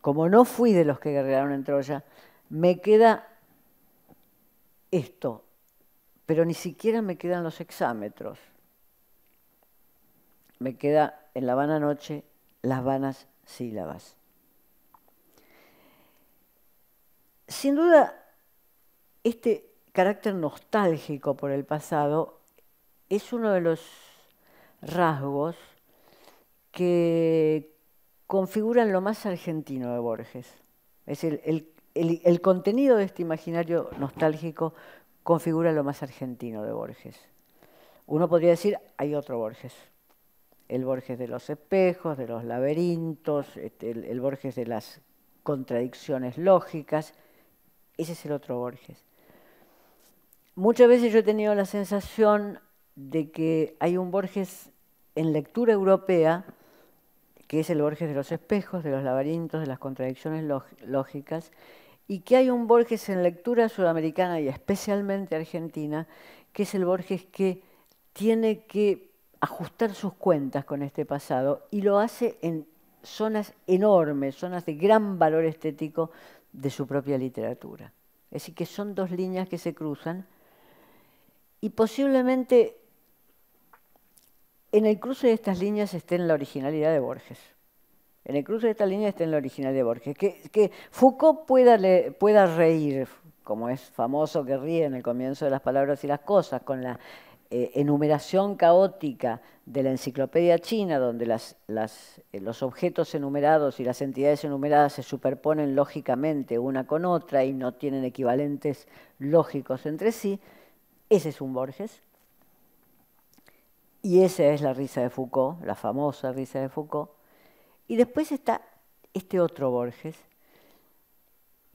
Como no fui de los que guerrearon en Troya, me queda esto, pero ni siquiera me quedan los hexámetros. Me queda en la vana noche las vanas sílabas. Sin duda, este carácter nostálgico por el pasado es uno de los rasgos que configuran lo más argentino de Borges. Es el contenido de este imaginario nostálgico configura lo más argentino de Borges. Uno podría decir, hay otro Borges. El Borges de los espejos, de los laberintos, el Borges de las contradicciones lógicas. Ese es el otro Borges. Muchas veces yo he tenido la sensación de que hay un Borges en lectura europea, que es el Borges de los espejos, de los laberintos, de las contradicciones lógicas, y que hay un Borges en lectura sudamericana y especialmente argentina, que es el Borges que tiene que ajustar sus cuentas con este pasado y lo hace en zonas enormes, zonas de gran valor estético de su propia literatura. Es decir, que son dos líneas que se cruzan y posiblemente en el cruce de estas líneas esté en la originalidad de Borges. En el cruce de estas líneas está en la originalidad de Borges. Que Foucault pueda reír, como es famoso que ríe en el comienzo de Las palabras y las cosas, con la enumeración caótica de la enciclopedia china, donde los objetos enumerados y las entidades enumeradas se superponen lógicamente una con otra y no tienen equivalentes lógicos entre sí. Ese es un Borges. Y esa es la risa de Foucault, la famosa risa de Foucault. Y después está este otro Borges,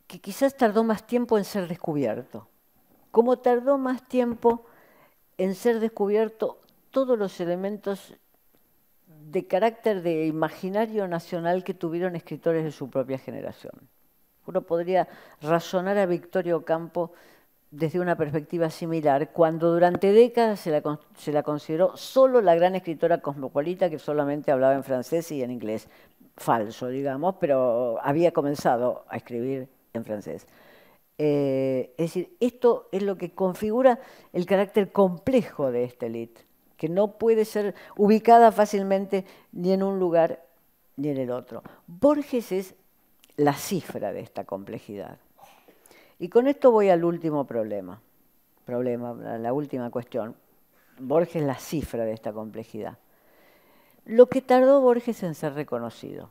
que quizás tardó más tiempo en ser descubierto. Como tardó más tiempo en ser descubierto todos los elementos de carácter de imaginario nacional que tuvieron escritores de su propia generación. Uno podría razonar a Victoria Ocampo desde una perspectiva similar, cuando durante décadas se la consideró solo la gran escritora cosmopolita que solamente hablaba en francés y en inglés. Falso, digamos, pero había comenzado a escribir en francés. Es decir, esto es lo que configura el carácter complejo de esta élite, que no puede ser ubicada fácilmente ni en un lugar ni en el otro. Borges es la cifra de esta complejidad. Y con esto voy al último problema, la última cuestión. Borges es la cifra de esta complejidad. Lo que tardó Borges en ser reconocido.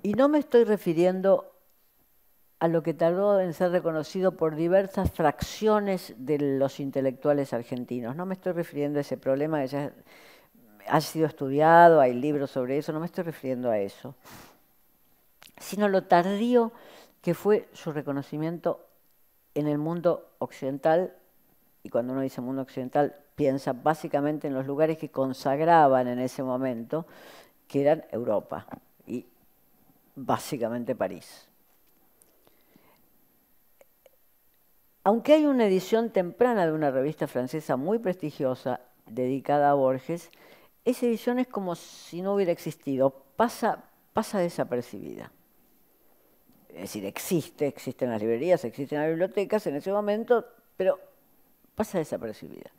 Y no me estoy refiriendo a lo que tardó en ser reconocido por diversas fracciones de los intelectuales argentinos. No me estoy refiriendo a ese problema que ya ha sido estudiado, hay libros sobre eso, no me estoy refiriendo a eso, sino lo tardío que fue su reconocimiento en el mundo occidental, y cuando uno dice mundo occidental piensa básicamente en los lugares que consagraban en ese momento, que eran Europa y básicamente París. Aunque hay una edición temprana de una revista francesa muy prestigiosa dedicada a Borges, esa edición es como si no hubiera existido, pasa desapercibida. Es decir, existe en las librerías, existe en las bibliotecas en ese momento, pero pasa desapercibida.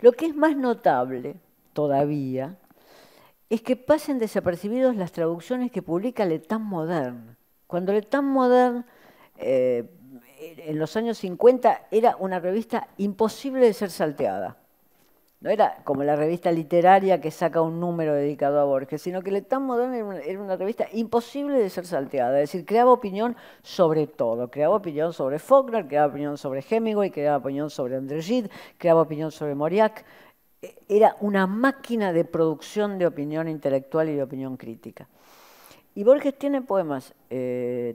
Lo que es más notable todavía es que pasen desapercibidos las traducciones que publica Le Temps Moderne. Cuando Le Temps Moderne, en los años 50, era una revista imposible de ser salteada. No era como la revista literaria que saca un número dedicado a Borges, sino que Le Temps Moderne era una revista imposible de ser salteada. Es decir, creaba opinión sobre todo. Creaba opinión sobre Faulkner, creaba opinión sobre Hemingway, creaba opinión sobre André Gide, creaba opinión sobre Mauriac. Era una máquina de producción de opinión intelectual y de opinión crítica. Y Borges tiene poemas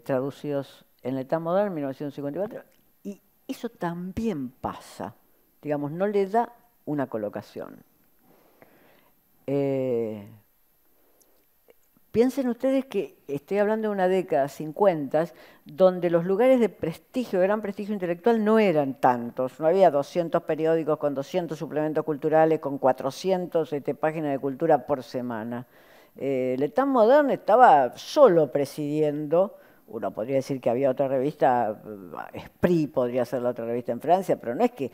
traducidos en Le Temps Moderne, 1954, y eso también pasa. Digamos, no le da una colocación. Piensen ustedes que estoy hablando de una década 50, donde los lugares de prestigio, de gran prestigio intelectual, no eran tantos. No había 200 periódicos con 200 suplementos culturales, con 400 páginas de cultura por semana. L'État moderne estaba solo presidiendo. Uno podría decir que había otra revista, Esprit podría ser la otra revista en Francia, pero no es que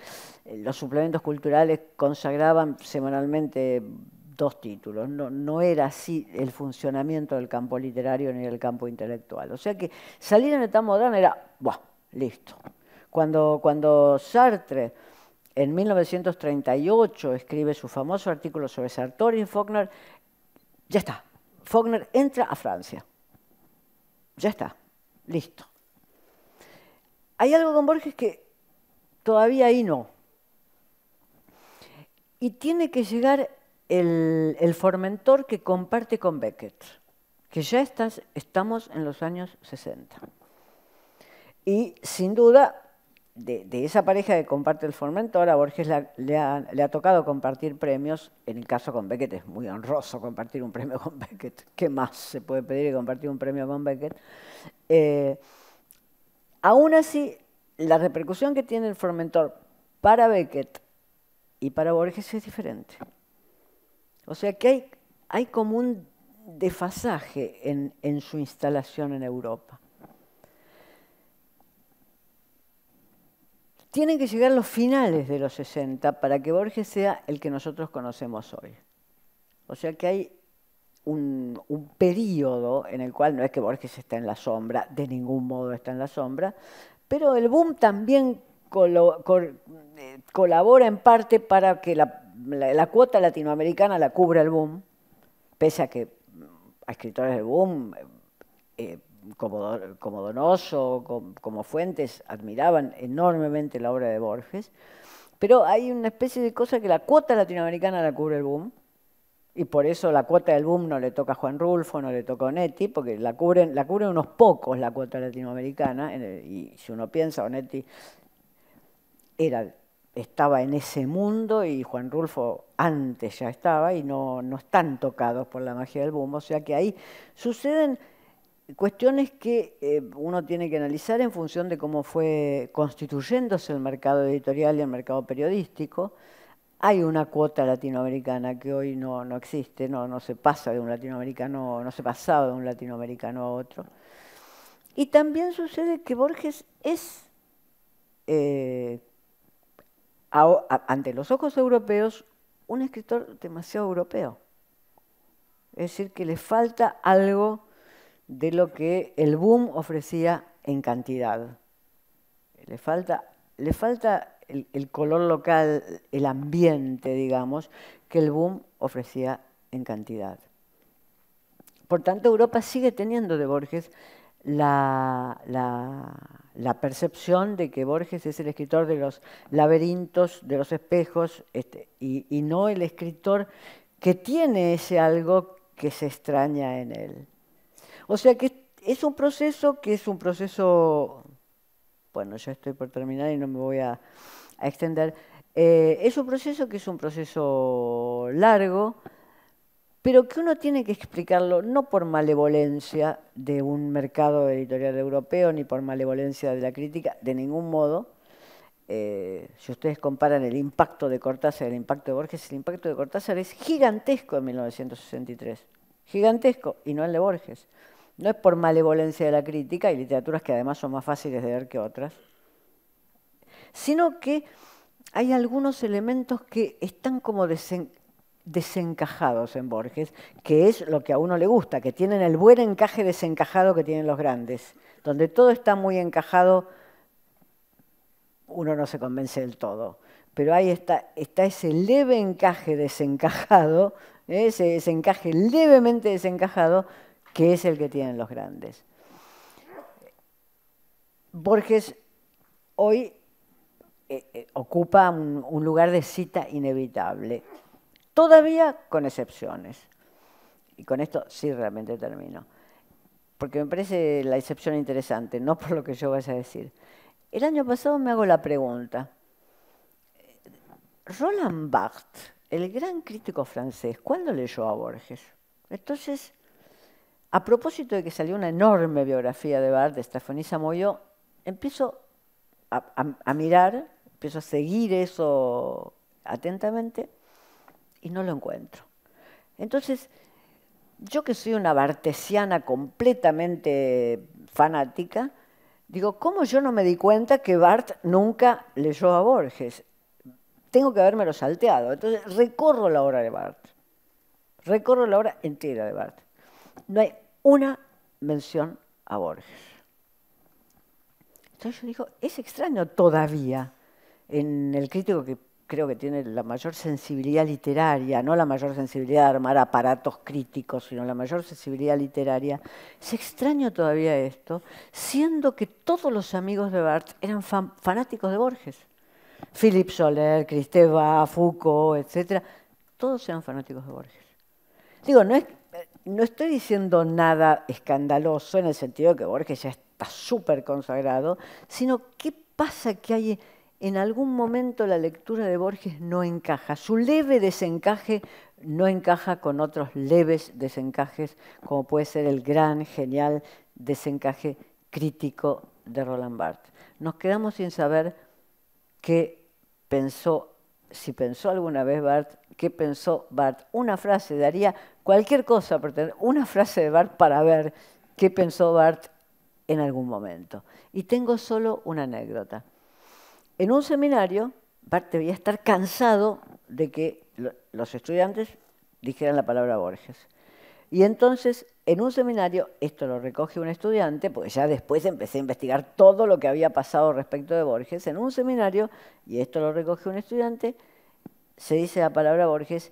los suplementos culturales consagraban semanalmente 2 títulos. No era así el funcionamiento del campo literario ni del campo intelectual. O sea que salir en L'État moderne era, ¡buah!, listo. Cuando Sartre, en 1938, escribe su famoso artículo sobre Sartori y Faulkner, ya está. Faulkner entra a Francia. Ya está. Listo. Hay algo con Borges que todavía ahí no. Y tiene que llegar el Formentor que comparte con Beckett, que ya estamos en los años 60. Y sin duda, de esa pareja que comparte el Formentor, a Borges le ha tocado compartir premios. En el caso con Beckett es muy honroso compartir un premio con Beckett. ¿Qué más se puede pedir que compartir un premio con Beckett? Aún así, la repercusión que tiene el Formentor para Beckett y para Borges es diferente. O sea que hay como un desfasaje en su instalación en Europa. Tienen que llegar los finales de los 60 para que Borges sea el que nosotros conocemos hoy. O sea que hay un periodo en el cual no es que Borges está en la sombra, de ningún modo está en la sombra, pero el boom también colabora en parte para que la cuota latinoamericana la cubra el boom, pese a que a escritores del boom, como Donoso, como Fuentes, admiraban enormemente la obra de Borges, pero hay una especie de cosa que la cuota latinoamericana la cubre el boom, y por eso la cuota del boom no le toca a Juan Rulfo, no le toca a Onetti, porque la cubren unos pocos la cuota latinoamericana, y si uno piensa, Onetti estaba en ese mundo y Juan Rulfo antes ya estaba y no están tocados por la magia del boom. O sea que ahí suceden cuestiones que uno tiene que analizar en función de cómo fue constituyéndose el mercado editorial y el mercado periodístico. Hay una cuota latinoamericana que hoy no existe, no se pasa de un latinoamericano, no se pasaba de un latinoamericano a otro. Y también sucede que Borges es, ante los ojos europeos, un escritor demasiado europeo. Es decir, que le falta algo de lo que el boom ofrecía en cantidad. Le falta el color local, el ambiente, digamos, que el boom ofrecía en cantidad. Por tanto, Europa sigue teniendo de Borges la percepción de que Borges es el escritor de los laberintos, de los espejos, y no el escritor que tiene ese algo que se extraña en él. O sea que es un proceso bueno, ya estoy por terminar y no me voy a extender. Es un proceso que es un proceso largo, pero que uno tiene que explicarlo no por malevolencia de un mercado editorial europeo, ni por malevolencia de la crítica, de ningún modo. Si ustedes comparan el impacto de Cortázar y el impacto de Borges, el impacto de Cortázar es gigantesco en 1963. Gigantesco, y no el de Borges. No es por malevolencia de la crítica, hay literaturas que además son más fáciles de leer que otras, sino que hay algunos elementos que están como desencajados en Borges, que es lo que a uno le gusta, que tienen el buen encaje desencajado que tienen los grandes. Donde todo está muy encajado, uno no se convence del todo. Pero ahí está ese leve encaje desencajado, ese encaje levemente desencajado, que es el que tienen los grandes. Borges hoy ocupa un lugar de cita inevitable, todavía con excepciones. Y con esto sí realmente termino, porque me parece la excepción interesante, no por lo que yo vaya a decir. El año pasado me hago la pregunta, Roland Barthes, el gran crítico francés, ¿cuándo leyó a Borges? Entonces, a propósito de que salió una enorme biografía de Barthes, de Stéphanie Samoyo, empiezo a mirar, empiezo a seguir eso atentamente y no lo encuentro. Entonces, yo que soy una bartesiana completamente fanática, digo, ¿cómo yo no me di cuenta que Barthes nunca leyó a Borges? Tengo que habérmelo salteado. Entonces recorro la obra de Barthes, recorro la obra entera de Barthes. No hay una mención a Borges. Entonces yo digo, es extraño todavía en el crítico que creo que tiene la mayor sensibilidad literaria, no la mayor sensibilidad de armar aparatos críticos, sino la mayor sensibilidad literaria. Es extraño todavía esto, siendo que todos los amigos de Barthes eran fanáticos de Borges. Philippe Soler, Kristeva, Foucault, etc. Todos eran fanáticos de Borges. Digo, no estoy diciendo nada escandaloso en el sentido de que Borges ya está súper consagrado, sino qué pasa que hay en algún momento la lectura de Borges no encaja. Su leve desencaje no encaja con otros leves desencajes, como puede ser el gran, genial desencaje crítico de Roland Barthes. Nos quedamos sin saber qué pensó, si pensó alguna vez Barthes, qué pensó Barthes. Una frase, daría cualquier cosa por tener una frase de Barthes para ver qué pensó Barthes en algún momento. Y tengo solo una anécdota. En un seminario, Barthes debía estar cansado de que los estudiantes dijeran la palabra Borges. Y entonces, en un seminario, esto lo recoge un estudiante, porque ya después empecé a investigar todo lo que había pasado respecto de Borges, en un seminario, y esto lo recoge un estudiante, se dice la palabra Borges,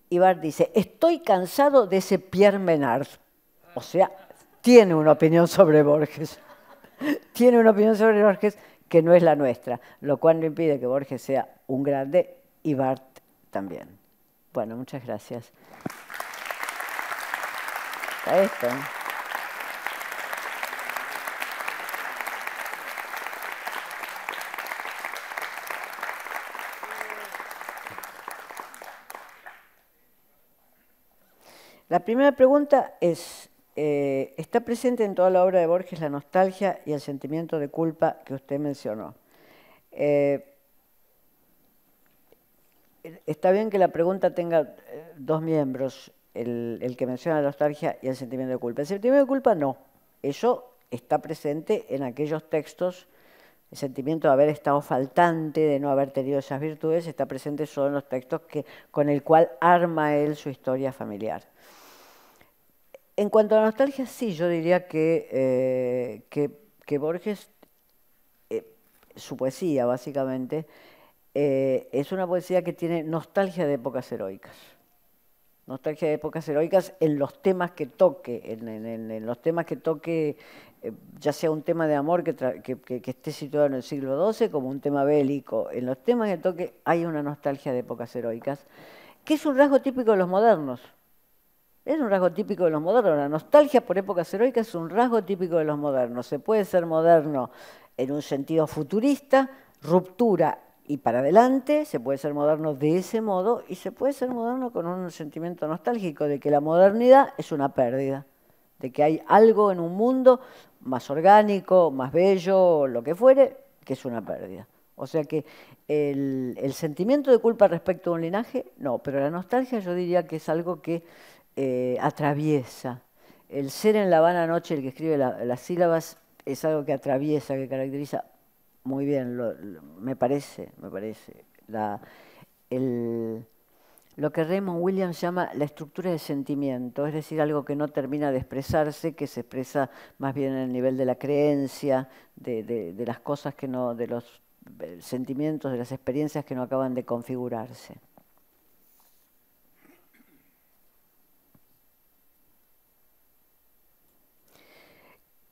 y Barthes dice, estoy cansado de ese Pierre Menard. O sea, tiene una opinión sobre Borges. Tiene una opinión sobre Borges que no es la nuestra, lo cual no impide que Borges sea un grande y Barthes también. Bueno, muchas gracias. A esto. La primera pregunta es, ¿está presente en toda la obra de Borges la nostalgia y el sentimiento de culpa que usted mencionó? Está bien que la pregunta tenga dos miembros, el que menciona la nostalgia y el sentimiento de culpa. El sentimiento de culpa no, eso está presente en aquellos textos, el sentimiento de haber estado faltante, de no haber tenido esas virtudes, está presente solo en los textos con el cual arma él su historia familiar. En cuanto a la nostalgia, sí, yo diría que Borges, su poesía básicamente, es una poesía que tiene nostalgia de épocas heroicas. Nostalgia de épocas heroicas en los temas que toque, en los temas que toque, ya sea un tema de amor que esté situado en el siglo XII como un tema bélico, en los temas que toque hay una nostalgia de épocas heroicas, que es un rasgo típico de los modernos. Es un rasgo típico de los modernos. La nostalgia por épocas heroicas es un rasgo típico de los modernos. Se puede ser moderno en un sentido futurista, ruptura y para adelante, se puede ser moderno de ese modo y se puede ser moderno con un sentimiento nostálgico de que la modernidad es una pérdida, de que hay algo en un mundo más orgánico, más bello, lo que fuere, que es una pérdida. O sea que el sentimiento de culpa respecto a un linaje, no, pero la nostalgia yo diría que es algo que atraviesa. El ser en la vana noche, el que escribe las sílabas, es algo que atraviesa, que caracteriza muy bien, me parece, lo que Raymond Williams llama la estructura de sentimiento, es decir, algo que no termina de expresarse, que se expresa más bien en el nivel de la creencia, de las cosas que no, de los sentimientos, de las experiencias que no acaban de configurarse.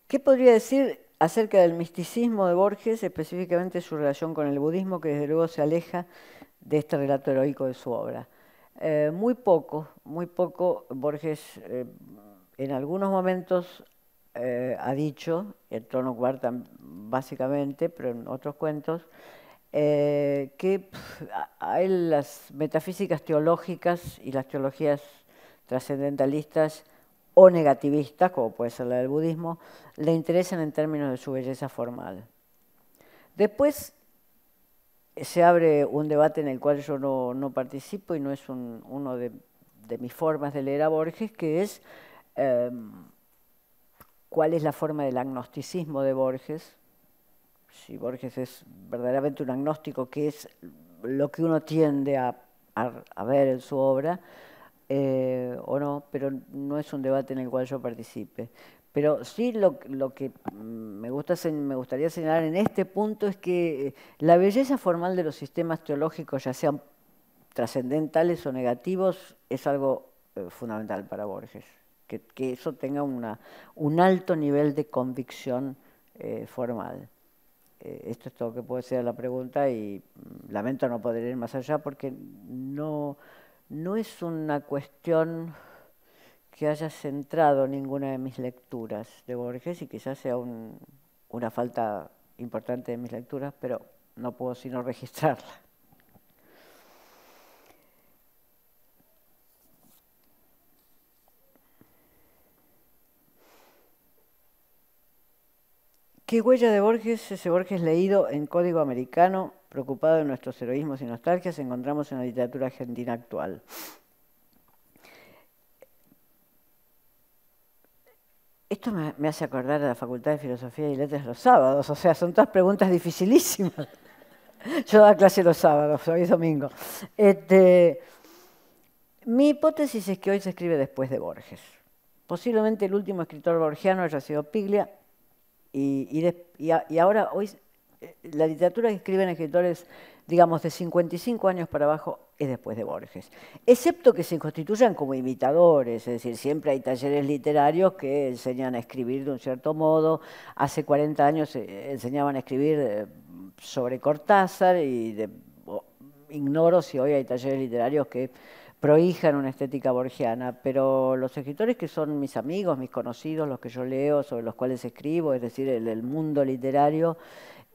¿Qué podría decir acerca del misticismo de Borges, específicamente su relación con el budismo, que desde luego se aleja de este relato heroico de su obra? Muy poco. Borges en algunos momentos ha dicho, el trono cuarta básicamente, pero en otros cuentos, que a él las metafísicas teológicas y las teologías trascendentalistas o negativistas, como puede ser la del budismo, le interesan en términos de su belleza formal. Después se abre un debate en el cual yo no participo y no es uno de mis formas de leer a Borges, que es cuál es la forma del agnosticismo de Borges. Si Borges es verdaderamente un agnóstico, que es lo que uno tiende a ver en su obra, o no, pero no es un debate en el cual yo participe. Pero sí lo que me gustaría señalar en este punto es que la belleza formal de los sistemas teológicos, ya sean trascendentales o negativos, es algo fundamental para Borges. Que eso tenga un alto nivel de convicción formal. Esto es todo lo que puedo decir a la pregunta y lamento no poder ir más allá porque no es una cuestión que haya centrado ninguna de mis lecturas de Borges y quizás sea una falta importante de mis lecturas, pero no puedo sino registrarla. ¿Qué huella de Borges? Ese Borges leído en código americano, preocupado de nuestros heroísmos y nostalgias, encontramos en la literatura argentina actual. Esto me hace acordar a la Facultad de Filosofía y Letras los sábados, o sea, son todas preguntas dificilísimas. Yo daba clase los sábados, hoy es domingo. Mi hipótesis es que hoy se escribe después de Borges. Posiblemente el último escritor borgiano haya sido Piglia, y ahora hoy la literatura que escriben escritores, digamos, de 55 años para abajo es después de Borges. Excepto que se constituyan como imitadores, es decir, siempre hay talleres literarios que enseñan a escribir de un cierto modo. Hace 40 años enseñaban a escribir sobre Cortázar y ignoro si hoy hay talleres literarios que prohijan una estética borgiana, pero los escritores que son mis amigos, mis conocidos, los que yo leo, sobre los cuales escribo, es decir, el mundo literario,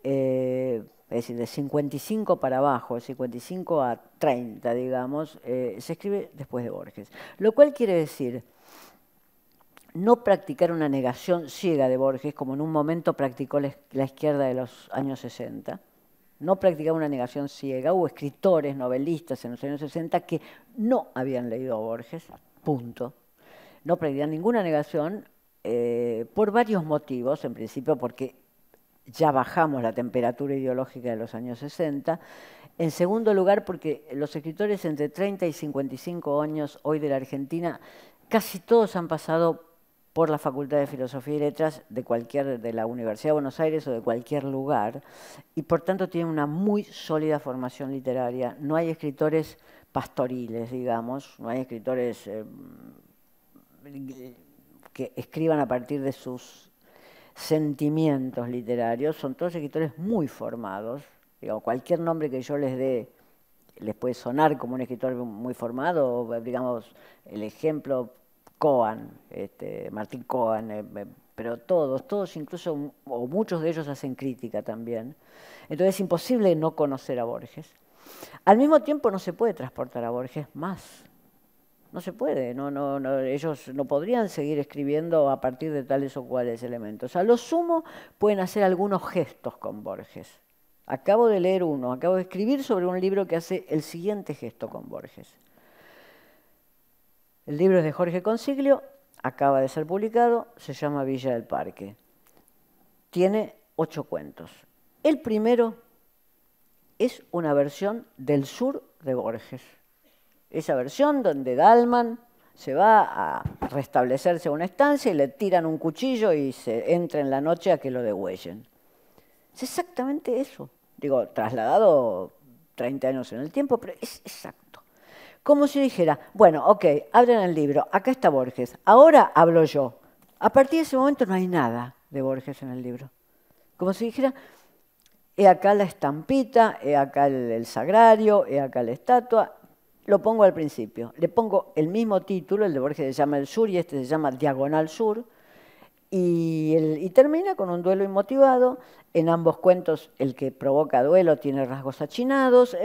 es decir, de 55 para abajo, de 55 a 30, digamos, se escribe después de Borges. Lo cual quiere decir no practicar una negación ciega de Borges, como en un momento practicó la izquierda de los años 60, no practicar una negación ciega. Hubo escritores, novelistas en los años 60 que no habían leído a Borges, punto. No practicaban ninguna negación por varios motivos, en principio porque ya bajamos la temperatura ideológica de los años 60. En segundo lugar, porque los escritores entre 30 y 55 años hoy de la Argentina, casi todos han pasado por la Facultad de Filosofía y Letras de la Universidad de Buenos Aires o de cualquier lugar, y por tanto tienen una muy sólida formación literaria. No hay escritores pastoriles, digamos, no hay escritores que escriban a partir de sus sentimientos literarios, son todos escritores muy formados. Digamos, cualquier nombre que yo les dé les puede sonar como un escritor muy formado, digamos, el ejemplo Cohan, Martín Cohan, pero todos incluso, o muchos de ellos hacen crítica también. Entonces es imposible no conocer a Borges. Al mismo tiempo no se puede transportar a Borges más. No se puede, ellos no podrían seguir escribiendo a partir de tales o cuales elementos. A lo sumo pueden hacer algunos gestos con Borges. Acabo de leer uno, acabo de escribir sobre un libro que hace el siguiente gesto con Borges. El libro es de Jorge Consiglio, acaba de ser publicado, se llama Villa del Parque. Tiene 8 cuentos. El primero es una versión del sur de Borges. Esa versión donde Dalman se va a restablecerse a una estancia y le tiran un cuchillo y se entra en la noche a que lo degüellen. Es exactamente eso. Digo, trasladado 30 años en el tiempo, pero es exacto. Como si dijera, bueno, ok, abren el libro, acá está Borges, ahora hablo yo. A partir de ese momento no hay nada de Borges en el libro. Como si dijera, he acá la estampita, he acá el sagrario, he acá la estatua, lo pongo al principio. Le pongo el mismo título, el de Borges se llama El Sur y este se llama Diagonal Sur, y y termina con un duelo inmotivado. En ambos cuentos el que provoca duelo tiene rasgos achinados.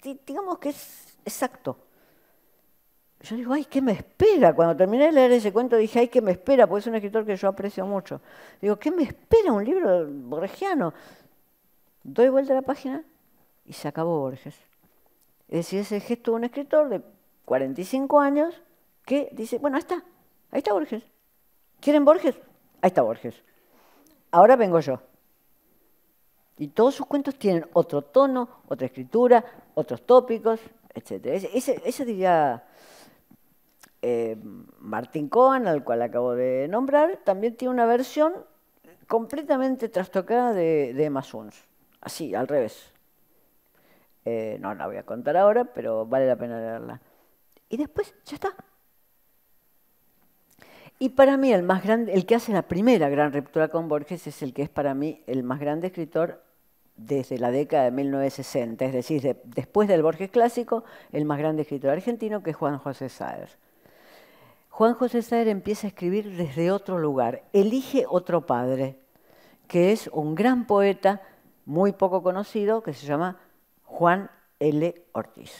Digamos que es exacto. Yo digo, ay, ¿qué me espera? Cuando terminé de leer ese cuento dije, ay, ¿qué me espera? Porque es un escritor que yo aprecio mucho. Digo, ¿qué me espera un libro borgiano? Doy vuelta a la página y se acabó Borges. Es decir, es el gesto de un escritor de 45 años que dice, bueno, ahí está Borges. ¿Quieren Borges? Ahí está Borges. Ahora vengo yo. Y todos sus cuentos tienen otro tono, otra escritura, otros tópicos, etc. Ese diría Martín Cohen, al cual acabo de nombrar, también tiene una versión completamente trastocada de Emma Suns. Así, al revés. No la voy a contar ahora, pero vale la pena leerla. Y después, ya está. Y para mí el más grande, el que hace la primera gran ruptura con Borges es el que es para mí el más grande escritor desde la década de 1960, es decir, después del Borges clásico, el más grande escritor argentino, que es Juan José Saer. Juan José Saer empieza a escribir desde otro lugar, elige otro padre, que es un gran poeta muy poco conocido, que se llama Juan L. Ortiz,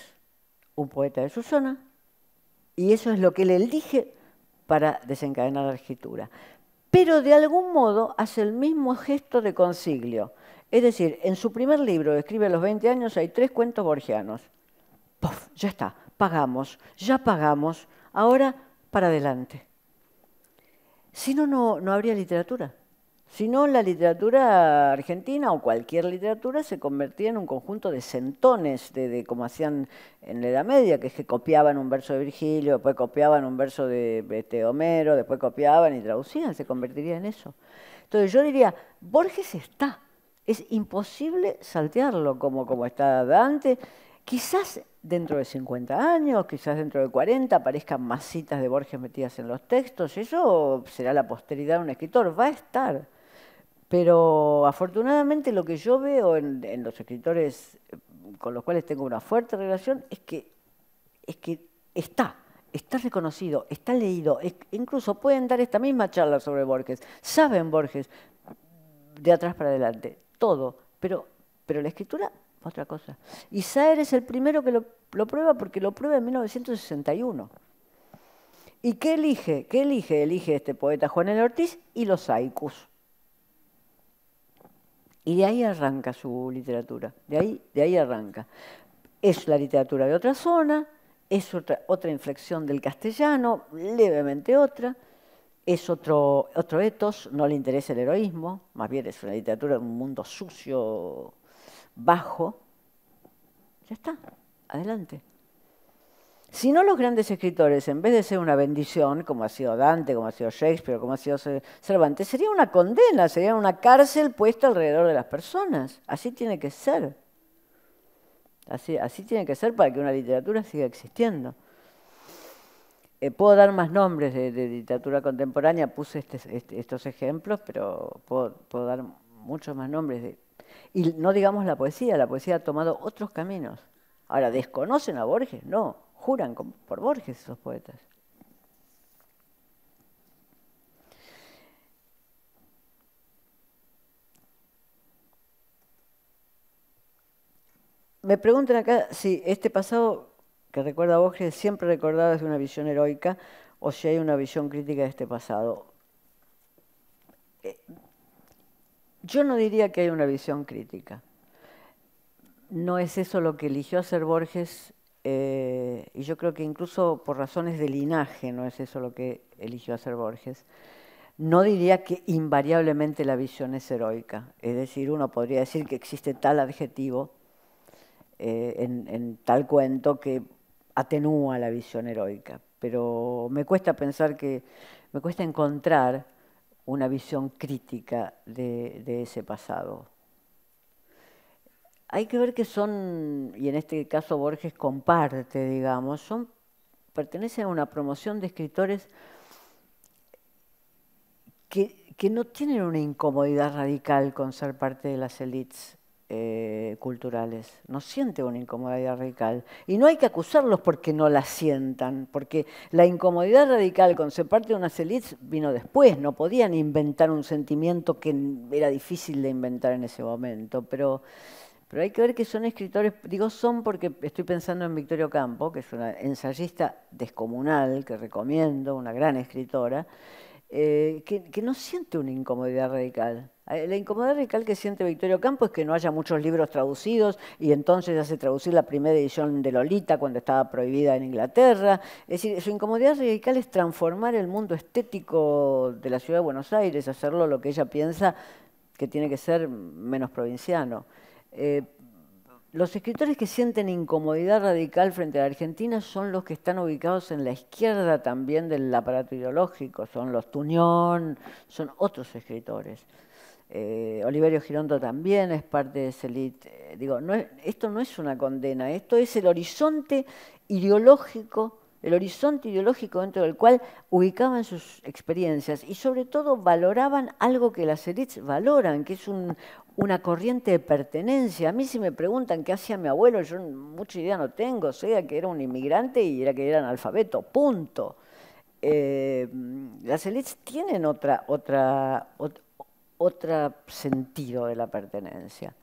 un poeta de su zona, y eso es lo que él elige para desencadenar la escritura. Pero de algún modo hace el mismo gesto de consiglio. Es decir, en su primer libro, escribe a los 20 años, hay 3 cuentos borgianos. ¡Puf! Ya está, ya pagamos, ahora para adelante. Si no, no habría literatura. Si no, la literatura argentina o cualquier literatura se convertía en un conjunto de centones, de como hacían en la Edad Media, que es que copiaban un verso de Virgilio, después copiaban un verso de Homero, después copiaban y traducían, se convertiría en eso. Entonces yo diría, Borges está, es imposible saltearlo como está Dante. Quizás dentro de 50 años, quizás dentro de 40, aparezcan más citas de Borges metidas en los textos, eso será la posteridad de un escritor, va a estar. Pero afortunadamente lo que yo veo en los escritores con los cuales tengo una fuerte relación es que está reconocido, está leído. Incluso pueden dar esta misma charla sobre Borges. Saben Borges de atrás para adelante, todo. Pero la escritura, otra cosa. Y Saer es el primero que lo prueba porque lo prueba en 1961. ¿Y qué elige? ¿Qué elige? Elige este poeta Juan L. Ortiz y los haikus. Y de ahí arranca su literatura, de ahí arranca. Es la literatura de otra zona, es otra inflexión del castellano, levemente otra, es otro etos, no le interesa el heroísmo, más bien es una literatura de un mundo sucio, bajo. Ya está, adelante. Si no, los grandes escritores, en vez de ser una bendición, como ha sido Dante, como ha sido Shakespeare, como ha sido Cervantes, sería una condena, sería una cárcel puesta alrededor de las personas. Así tiene que ser. Así tiene que ser para que una literatura siga existiendo. Puedo dar más nombres de literatura contemporánea, puse estos ejemplos, pero puedo dar muchos más nombres. Y no digamos la poesía ha tomado otros caminos. Ahora, ¿desconocen a Borges? No. Juran por Borges esos poetas. Me preguntan acá si este pasado que recuerda a Borges siempre recordado desde una visión heroica o si hay una visión crítica de este pasado. Yo no diría que hay una visión crítica. No es eso lo que eligió hacer Borges, y yo creo que incluso por razones de linaje no es eso lo que eligió hacer Borges. No diría que invariablemente la visión es heroica, es decir, uno podría decir que existe tal adjetivo en tal cuento que atenúa la visión heroica, pero me cuesta encontrar una visión crítica de ese pasado. Hay que ver que son, y en este caso Borges comparte, digamos, pertenecen a una promoción de escritores que no tienen una incomodidad radical con ser parte de las élites culturales, no sienten una incomodidad radical. Y no hay que acusarlos porque no la sientan, porque la incomodidad radical cuando se parte de unas élites vino después, no podían inventar un sentimiento que era difícil de inventar en ese momento, pero hay que ver que son escritores, digo son porque estoy pensando en Victoria Ocampo, que es una ensayista descomunal, que recomiendo, una gran escritora, que no siente una incomodidad radical. La incomodidad radical que siente Victoria Ocampo es que no haya muchos libros traducidos y entonces hace traducir la primera edición de Lolita cuando estaba prohibida en Inglaterra. Es decir, su incomodidad radical es transformar el mundo estético de la ciudad de Buenos Aires, hacerlo lo que ella piensa que tiene que ser menos provinciano. Los escritores que sienten incomodidad radical frente a la Argentina son los que están ubicados en la izquierda también del aparato ideológico, son los Tuñón, son otros escritores. Oliverio Girondo también es parte de esa élite. Digo, esto no es una condena, esto es el horizonte ideológico dentro del cual ubicaban sus experiencias y sobre todo valoraban algo que las élites valoran, que es una corriente de pertenencia. A mí si me preguntan qué hacía mi abuelo, yo mucha idea no tengo, sé que era un inmigrante y era que era analfabeto, punto. Las élites tienen otro sentido de la pertenencia.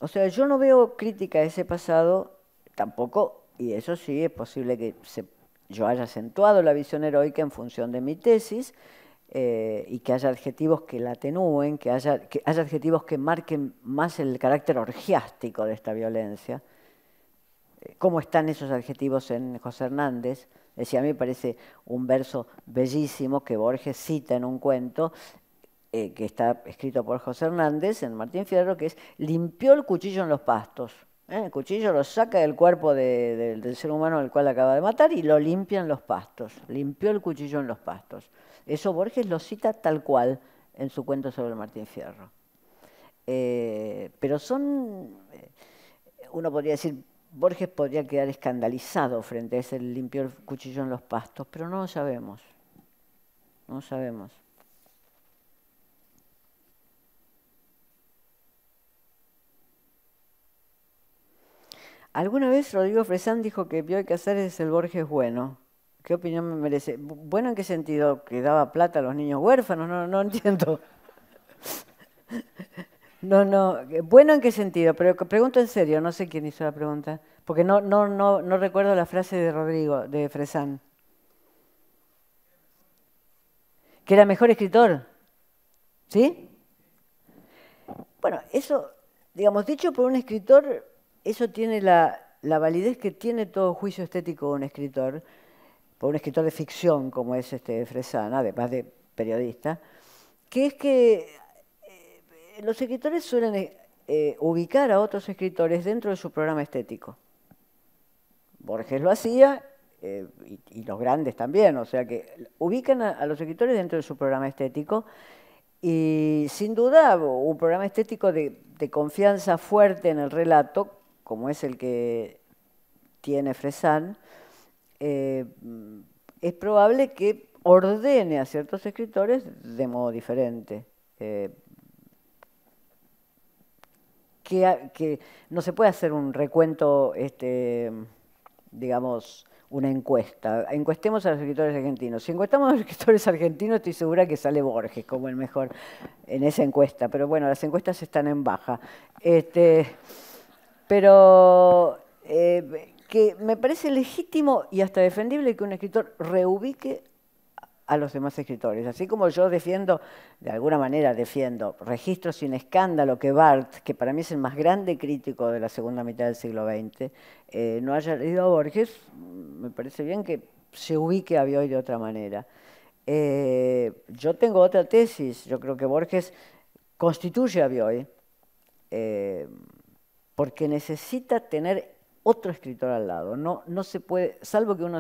O sea, yo no veo crítica a ese pasado tampoco, y eso sí, es posible que yo haya acentuado la visión heroica en función de mi tesis, y que haya adjetivos que la atenúen, que haya adjetivos que marquen más el carácter orgiástico de esta violencia. ¿Cómo están esos adjetivos en José Hernández? Decía, a mí me parece un verso bellísimo que Borges cita en un cuento que está escrito por José Hernández en Martín Fierro, que es limpió el cuchillo en los pastos. El cuchillo lo saca del cuerpo del ser humano al cual acaba de matar y lo limpia en los pastos. Limpió el cuchillo en los pastos. Eso Borges lo cita tal cual en su cuento sobre el Martín Fierro. Pero uno podría decir, Borges podría quedar escandalizado frente a ese limpió el cuchillo en los pastos, pero no lo sabemos. No lo sabemos. Alguna vez Rodrigo Fresán dijo que Bioy Casares es el Borges bueno. ¿Qué opinión me merece? ¿Bueno en qué sentido? ¿Que daba plata a los niños huérfanos? No entiendo. No. ¿Bueno en qué sentido? Pero pregunto en serio, no sé quién hizo la pregunta. Porque no recuerdo la frase de Rodrigo, de Fresán. ¿Que era mejor escritor? ¿Sí? Bueno, eso, digamos, dicho por un escritor, eso tiene la validez que tiene todo juicio estético de un escritor, por un escritor de ficción como es Fresán, además de periodista, que es que los escritores suelen ubicar a otros escritores dentro de su programa estético. Borges lo hacía, y los grandes también, o sea que ubican a los escritores dentro de su programa estético, y sin duda un programa estético de confianza fuerte en el relato, como es el que tiene Fresán, es probable que ordene a ciertos escritores de modo diferente. Que no se puede hacer un recuento, digamos, una encuesta. Encuestemos a los escritores argentinos. Si encuestamos a los escritores argentinos, estoy segura que sale Borges como el mejor en esa encuesta. Pero bueno, las encuestas están en baja. Pero que me parece legítimo y hasta defendible que un escritor reubique a los demás escritores. Así como yo defiendo, de alguna manera defiendo, Registro sin escándalo, que Barthes, que para mí es el más grande crítico de la segunda mitad del siglo XX, no haya leído a Borges, me parece bien que se ubique a Bioy de otra manera. Yo tengo otra tesis, yo creo que Borges constituye a Bioy, porque necesita tener otro escritor al lado. No se puede, salvo que un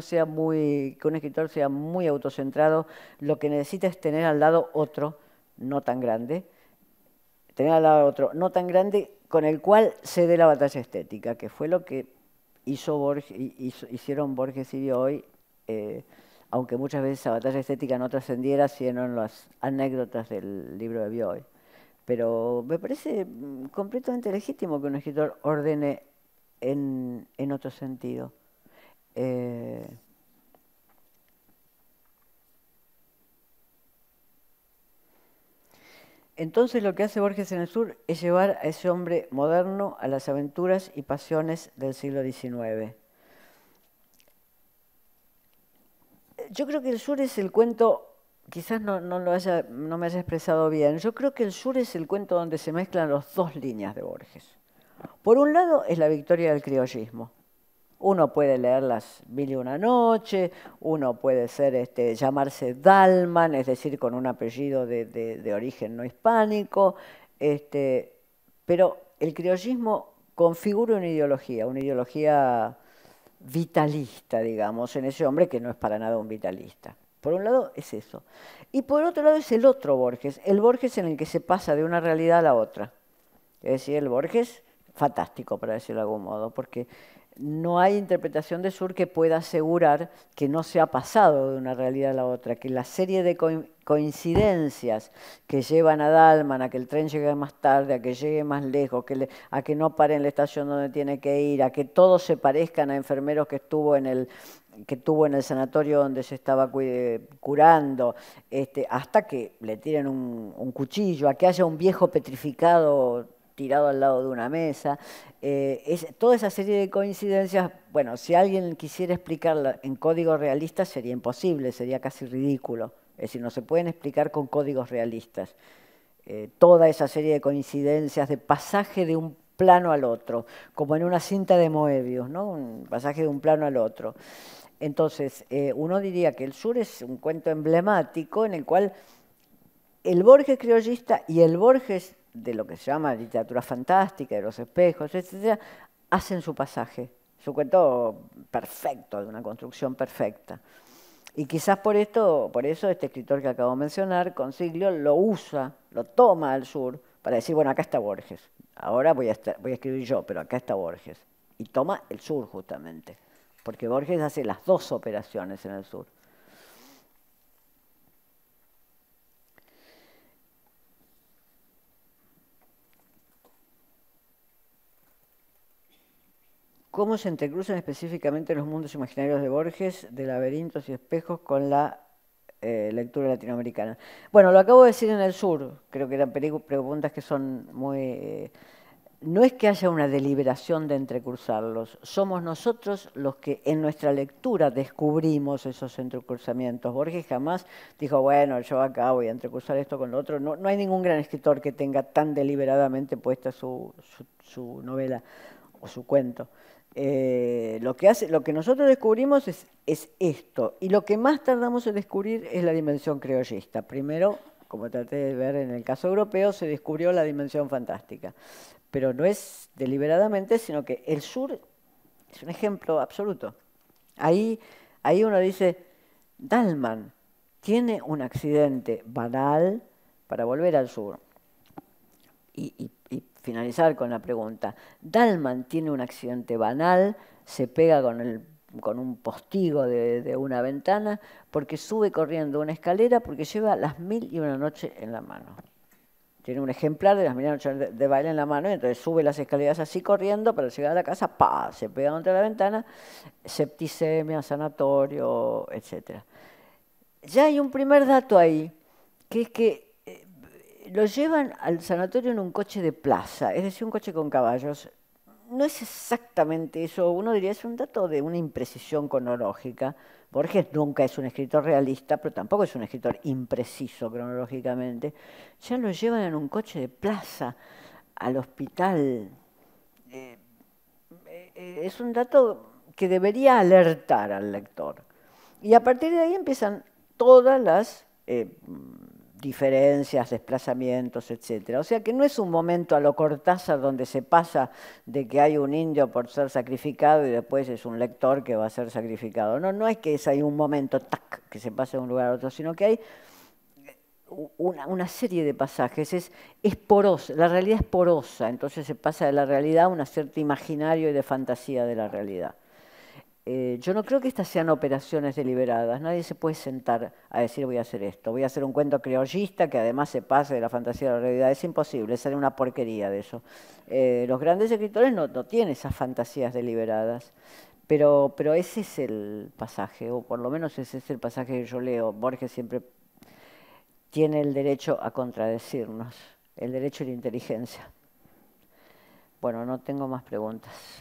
escritor sea muy autocentrado, lo que necesita es tener al lado otro, no tan grande, con el cual se dé la batalla estética, que fue lo que hicieron Borges y Bioy, aunque muchas veces esa batalla estética no trascendiera, sino en las anécdotas del libro de Bioy. pero me parece completamente legítimo que un escritor ordene en otro sentido. Entonces lo que hace Borges en el Sur es llevar a ese hombre moderno a las aventuras y pasiones del siglo XIX. Yo creo que el Sur es el cuento, quizás no me haya expresado bien, yo creo que el Sur es el cuento donde se mezclan las dos líneas de Borges. Por un lado es la victoria del criollismo. Uno puede leer las Mil y una noche, uno puede llamarse Dalman, es decir, con un apellido de origen no hispánico, pero el criollismo configura una ideología vitalista, digamos, en ese hombre que no es para nada un vitalista. Por un lado es eso. Y por otro lado es el otro Borges, el Borges en el que se pasa de una realidad a la otra. Es decir, el Borges fantástico, para decirlo de algún modo, porque no hay interpretación de Sur que pueda asegurar que no se ha pasado de una realidad a la otra, que la serie de coincidencias que llevan a Dalman a que el tren llegue más tarde, a que llegue más lejos, a que no pare en la estación donde tiene que ir, a que todos se parezcan a enfermeros que tuvo en el sanatorio donde se estaba curando, hasta que le tiren un cuchillo, a que haya un viejo petrificado tirado al lado de una mesa. Toda esa serie de coincidencias, bueno, si alguien quisiera explicarla en códigos realistas sería imposible, sería casi ridículo. Es decir, no se pueden explicar con códigos realistas. Toda esa serie de coincidencias, de pasaje de un plano al otro, como en una cinta de Moebius, ¿no? Un pasaje de un plano al otro. Entonces, uno diría que el Sur es un cuento emblemático en el cual el Borges criollista y el Borges de lo que se llama literatura fantástica, de los espejos, etcétera, hacen su pasaje, su cuento perfecto, de una construcción perfecta. Y quizás por eso este escritor que acabo de mencionar, Consiglio, lo usa, lo toma al Sur para decir, bueno, acá está Borges, ahora voy a escribir yo, pero acá está Borges. Y toma el Sur justamente, porque Borges hace las dos operaciones en el Sur. ¿Cómo se entrecruzan específicamente los mundos imaginarios de Borges, de laberintos y espejos, con la lectura latinoamericana? Bueno, lo acabo de decir en el Sur, creo que eran preguntas que son muy... no es que haya una deliberación de entrecruzarlos, somos nosotros los que en nuestra lectura descubrimos esos entrecruzamientos. Borges jamás dijo, bueno, yo acá voy a entrecruzar esto con lo otro. No hay ningún gran escritor que tenga tan deliberadamente puesta su novela o su cuento. Lo que nosotros descubrimos es esto, y lo que más tardamos en descubrir es la dimensión criollista. Primero, como traté de ver en el caso europeo, se descubrió la dimensión fantástica, pero no es deliberadamente, sino que el Sur es un ejemplo absoluto. Ahí uno dice, Dalman tiene un accidente banal para volver al Sur. Y finalizar con la pregunta. Dalman tiene un accidente banal, se pega con un postigo de una ventana porque sube corriendo una escalera porque lleva las Mil y una noche en la mano. Tiene un ejemplar de las Mil y una noches de baile en la mano y entonces sube las escaleras así corriendo para llegar a la casa, ¡pah!, se pega contra la ventana, septicemia, sanatorio, etc. Ya hay un primer dato ahí, que es que lo llevan al sanatorio en un coche de plaza, es decir, un coche con caballos. No es exactamente eso, uno diría, es un dato de una imprecisión cronológica. Borges nunca es un escritor realista, pero tampoco es un escritor impreciso cronológicamente. Ya lo llevan en un coche de plaza al hospital. Es un dato que debería alertar al lector. Y a partir de ahí empiezan todas las diferencias, desplazamientos, etcétera. O sea que no es un momento a lo Cortázar donde se pasa de que hay un indio por ser sacrificado y después es un lector que va a ser sacrificado. No es que hay un momento tac, que se pasa de un lugar a otro, sino que hay una serie de pasajes. Es porosa, la realidad es porosa, entonces se pasa de la realidad a un cierto imaginario y de fantasía de la realidad. yo no creo que estas sean operaciones deliberadas. Nadie se puede sentar a decir voy a hacer esto, voy a hacer un cuento criollista que además se pase de la fantasía a la realidad. Es imposible, sale una porquería de eso. Los grandes escritores no tienen esas fantasías deliberadas. Pero ese es el pasaje, o por lo menos ese es el pasaje que yo leo. Borges siempre tiene el derecho a contradecirnos, el derecho a la inteligencia. Bueno, no tengo más preguntas.